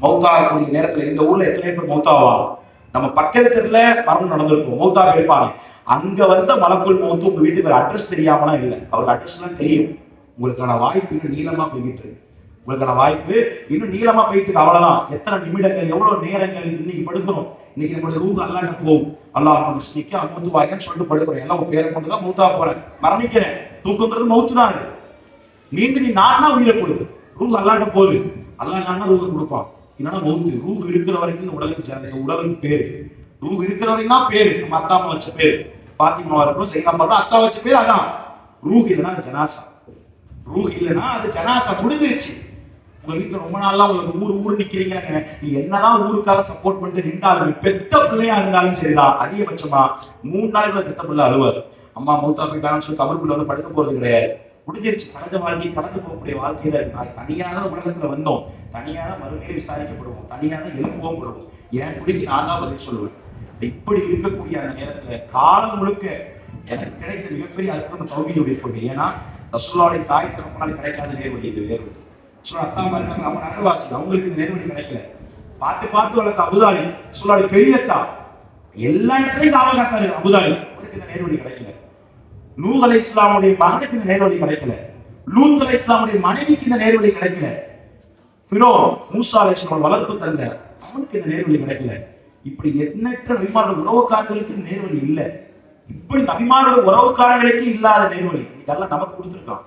மௌத்தாகக்கூடிய நேரத்துல இந்த ஊர்ல எத்தனை பேர் மௌத்தாவாங்க? நம்ம பக்கத்துல மரணம் நடந்திருக்கும், மௌத்தாக இருப்பாங்க. அங்க வந்த மலக்குள் மௌத்து உங்க வீட்டுக்கு ஒரு அட்ரஸ் தெரியாமலாம் இல்லை, அவருக்கு அட்ரஸ் எல்லாம் தெரியும். உங்களுக்கான வாய்ப்பு இன்னும் நீளமா போய்கிட்டு இருக்கு, உங்களுக்கான வாய்ப்பு இன்னும் நீளமா போயிட்டு இருக்கு. அவ்வளவுதான். எத்தனை நிமிடங்கள், எவ்வளவு நேரங்கள் இன்னைக்கு படுக்கிறோம். இன்னைக்கு நம்மளுடைய ரூஹ் அல்லாஹ்ட்ட போகும், அல்லாஹ் முஸ்லிக்கு அமௌத்து வாய்க்கன்னு சொல்லிட்டு படுக்கிறோம். எல்லாம் உங்க பேரை கொண்டுதான் மௌத்தா போறேன், மரணிக்கிறேன். தூக்கங்கிறது மௌத்து தான். இது மீண்டும் நீ நானா உயிரை கொடுது, ரூஹ் அல்லாஹ்ட்ட போகுது, அல்லாஹ் நானா ரூஹ் கொடுப்பான். என்னன்னா மௌத்து. ரூஹ் இருக்கிற வரைக்கும் இந்த உடலுக்கு சேர்ந்த உடலுக்கு பேரு, ரூஹ் இருக்கிற வரைக்கும் தான் பேரு. நம்ம அத்தா அம்மா வச்ச பேரு, பாத்திமா இருக்கணும், சைனாப்பா தான் அத்தா வச்ச பேரு, அதான். ரூஹ் இல்லைன்னா ஜனாசா, ரூஹ் இல்லைன்னா அது ஜனாசா, முடிஞ்சிருச்சு. உங்க வீட்டுல ரொம்ப நாளா உங்களுக்கு ஊர் நிக்கிறீங்க, நீ என்னதான் ஊருக்காக சப்போர்ட் பண்ணிட்டு நின்றாலும், பெத்த பிள்ளையா இருந்தாலும் சரிதான், அதிகபட்சமா 3 நாளைக்குள்ள பெத்த பிள்ளை அழுவாரு. அம்மா மௌத்தா போயிட்டாங்கன்னு சொல்லி கபருக்குள்ள வந்து படுக்க போறது கிடையாது. முடிஞ்சிருச்சு. சகஜ வாழ்க்கை கடந்து போகக்கூடிய வாழ்க்கையில தனியான உலகத்துல வந்தோம், தனியான மறுமையை விசாரிக்கப்படுவோம், தனியான எழுப்புவோம் படுவோம். என் குடிக்கு நான் தான் பதில் சொல்லுவேன். இப்படி இருக்கக்கூடிய அந்த நேரத்துல காலம் முழுக்க எனக்கு கிடைத்த மிகப்பெரிய அற்புதம் தௌஹீதுடைய கொள்கை. ஏன்னா ரசூலுல்லாஹ்வுடைய தாய் தகப்பனால் கிடைக்காத நேர்வழி இது வேறு. அத்தா அம்மா இருக்காங்க, அவங்க நகரவாசி, அவங்களுக்கு இந்த நேர்வழி கிடைக்கல. பார்த்து வளர்த்த அபுதாலி, ரசூலுல்லாஹ்வுடைய பெரியத்தா, எல்லா இடத்துலையும் தாவ காத்தாரு அபுதாலி, அவருக்கு இந்த நேர்வழி கிடைக்கல. நூஹ் அலைஹிஸ்ஸலாமுடைய மகனுக்கு இந்த நேர்வழி கிடைக்கல. லூத் அலைஹிஸ்ஸலாமுடைய மனைவிக்கு இந்த நேர்வழி கிடைக்கல. ஃபிரௌன் மூசா அலைஹிஸ்ஸலாம் வளர்ப்பு தந்த அவனுக்கு இந்த நேர்வழி கிடைக்கல. இப்படி எண்ணற்ற நபிமாரோட உறவுக்காரர்களுக்கு நேர்வழி இல்லை. இப்படி நபிமாரோட உறவுக்காரர்களுக்கு இல்லாத நேர்வழி இதெல்லாம் நமக்கு கொடுத்துருக்கான்.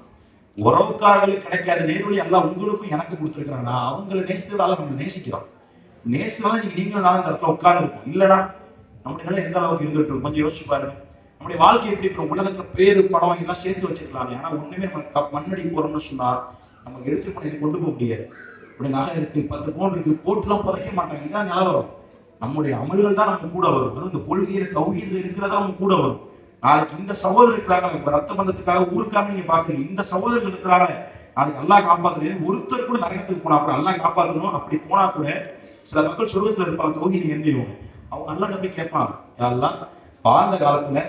உறவுக்காரர்களுக்கு கிடைக்காத நேர்வழி எல்லாம் உங்களுக்கும் எனக்கு கொடுத்துருக்காங்க. அவங்களை நேசித்ததால நம்ம நேசிக்கிறோம். நேசினால நீங்களும் நானும் இந்த இடத்துல உட்கார்ந்துருக்கோம். இல்லைன்னா நம்முடைய நிலை எந்த அளவுக்கு இருந்துட்டு இருக்கும் கொஞ்சம் யோசிச்சு பாருங்க. நம்முடைய வாழ்க்கை எப்படி இருக்கும்? உலகத்துல பேரு பணம் எல்லாம் சேர்த்து வச்சிருக்கலாம். ஆனா ஒண்ணுமே நம்ம மண்ணடி போறோம்னு சொன்னா நம்ம எடுத்துட்டு போன கொண்டு போக முடியாது. இப்படி நகை இருக்கு, 10 பவுன் இருக்கு, போட்டுலாம் புதைக்க மாட்டாங்க. இதான் நிலவரம். நம்முடைய அமல்கள் தான் நம்ம கூட வரும். அதுவும் இந்த கொள்கையில தௌஹீதுல இருக்கிறதா நம்ம கூட வரும். நாளைக்கு இந்த சகோதரர் இருக்கிறாங்க, ரத்த பந்தத்துக்காக ஊருக்காக நீங்க பாக்குறீங்க, இந்த சகோதரர்கள் இருக்கிறாங்க, நாளைக்கு அல்லாஹ் காப்பாத்துறேன். ஒருத்தர் கூட நரகத்துக்கு போனா கூட அல்லாஹ் காப்பாற்றணும். அப்படி போனா கூட சில மக்கள் சொர்க்கத்துல இருப்பாங்க, தௌஹீது ஏந்திடுவாங்க. அவங்க அல்லாஹ் நம்பி கேட்பாங்க, அல்லாஹ் வாழ்ந்த காலத்துல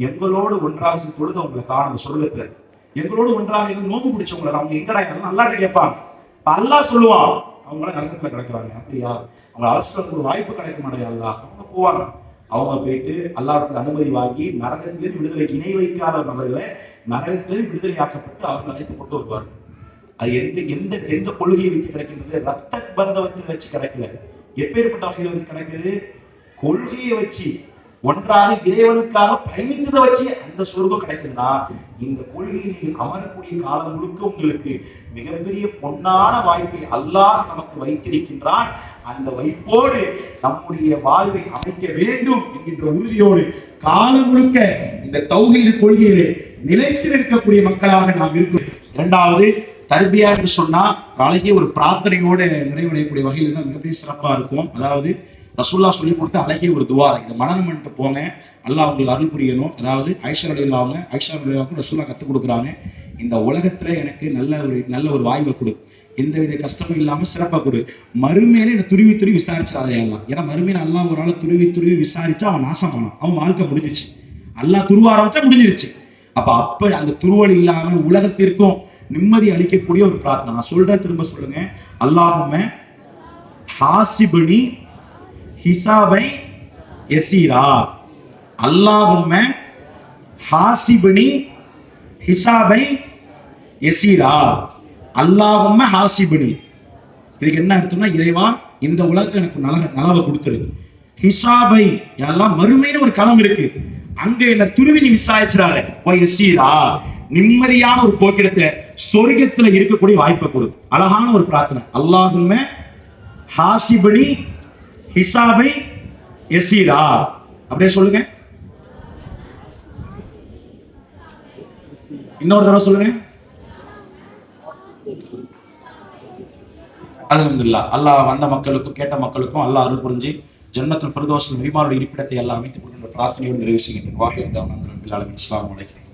எங்களோடு ஒன்றாக தொழுது அவங்களை காணும் சொர்க்கத்துல, எங்களோடு ஒன்றாக இருந்து நோம்பு பிடிச்சவங்களை அவங்க எங்கடா அல்லாஹ்ட்ட கேட்பாங்க. அல்லாஹ் சொல்லுவான், அவங்கள நரகத்துல கிடக்குறாங்க. அப்படியா? அவங்க அரசுக்கு ஒரு வாய்ப்பு கிடைக்க மாட்டேங்க. அல்லாஹ் அவங்க போவாங்க. அவங்க போயிட்டு அல்லாஹ்வுக்கு அனுமதி வாங்கி நரகத்திலிருந்து விடுதலை, இணை வைக்காத நபர்களை நரகத்திலிருந்து விடுதலை ஆக்கப்பட்டு அவர்கள் அழைத்து கொண்டு வருவார்கள். அது எந்த கொள்கையை வைத்து கிடைக்கின்றது? ரத்த பந்தவத்தை வச்சு கிடைக்கல. எப்பேற்பட்ட வகையில் வந்து கிடைக்கிறது? கொள்கையை வச்சு ஒன்றாக இறைவனுக்காக பயணித்ததை வச்சு அந்த சொர்க்கம் கிடைக்குதுன்னா, இந்த கொள்கையை நீங்கள் அமரக்கூடிய காலம் முழுக்க உங்களுக்கு மிகப்பெரிய பொன்னான வாய்ப்பை அல்லாஹ் நமக்கு வைத்திருக்கின்றான். அந்த வைப்போடு நம்முடைய வாழ்வை அமைக்க வேண்டும் என்கின்ற உறுதியோடு காலம் முழுக்க இந்த தௌஹீது கொள்கையிலே நிலைத்து இருக்கக்கூடிய மக்களாக நாம் இருக்கோம். இரண்டாவது, தர்பியா என்று சொன்னா அழகிய ஒரு பிரார்த்தனையோட நிறைவடையக்கூடிய வகையில் மிகப்பெரிய சிறப்பா இருக்கும். அதாவது ரசூலுல்லாஹ் சொல்லி கொடுத்த அழகிய ஒரு துஆ, இதை மனனம் பண்ணிட்டு போங்க, அல்லாஹ் உங்களுக்கு அருள் புரியணும். அதாவது ஆயிஷா ரலியல்லாஹு ரசூலுல்லாஹ் கற்றுக் கொடுக்குறாங்க, இந்த உலகத்துல எனக்கு நல்ல ஒரு வாய்வை கொடு, எந்தவித கஷ்டமும் இல்லாம சிறப்பா கொடு, மறுமையில என்ன துருவி விசாரிச்சாதையெல்லாம். ஏன்னா மறுமையில அல்லாஹ் ஒரு ஆள் துருவி விசாரிச்சா அவன் நாசமானான், அவன் வாழ்க்கை முடிஞ்சிச்சு. அல்லாஹ் துருவ ஆரம்பிச்சா முடிஞ்சிருச்சு. அப்ப அந்த துருவல் இல்லாம உலகத்திற்கும் நிம்மதி அளிக்கக்கூடிய ஒரு பிரார்த்தனை. நான் சொல்றேன், திரும்ப சொல்லுங்க. அல்லாஹும்ம ஹாசிபனி ஹிசாபை யசீரா. அல்லாஹும்ம ஹாசிபினி ஹிசாபை யசீரா. அல்லாஹும்ம ஹாசிபினி. இதுக்கு என்ன அர்த்தம்னா, இறைவா இந்த உலகத்துல எனக்கு நலவை கொடுத்துரு. ஹிசாபை, எல்லாம் மறுமையில ஒரு களம் இருக்கு, அங்க என்ன துருவி நீ விசாரிச்சிடாத. யசீரா, நிம்மதியான ஒரு போக்கிடத்தை சொர்க்கத்துல இருக்கக்கூடிய வாய்ப்பை கொடு. அழகான ஒரு பிரார்த்தனை. அல்லாஹும்ம ஹாசிபினி ஹிசாபை யசீரா. அப்படியே சொல்லுங்க, இன்னொரு தடவை சொல்லுங்க. அல்ஹம்துலில்லாஹ். அல்லாஹ் வந்த மக்களுக்கும் கேட்ட மக்களுக்கும் அல்லாஹ் அருள் புரிஞ்சு ஜன்னத்துல் ஃபிர்தௌஸ் நபிமாருடைய இருப்பிடத்தை எல்லாம் அமைத்துக் கொடுக்கின்ற பிரார்த்தனையோடு நிறைவு செய்கின்றேன். வாஹிர் தஅவானா அல்ஹம்துலில்லாஹி ரப்பில் ஆலமீன். அஸ்ஸலாமு அலைக்கும்.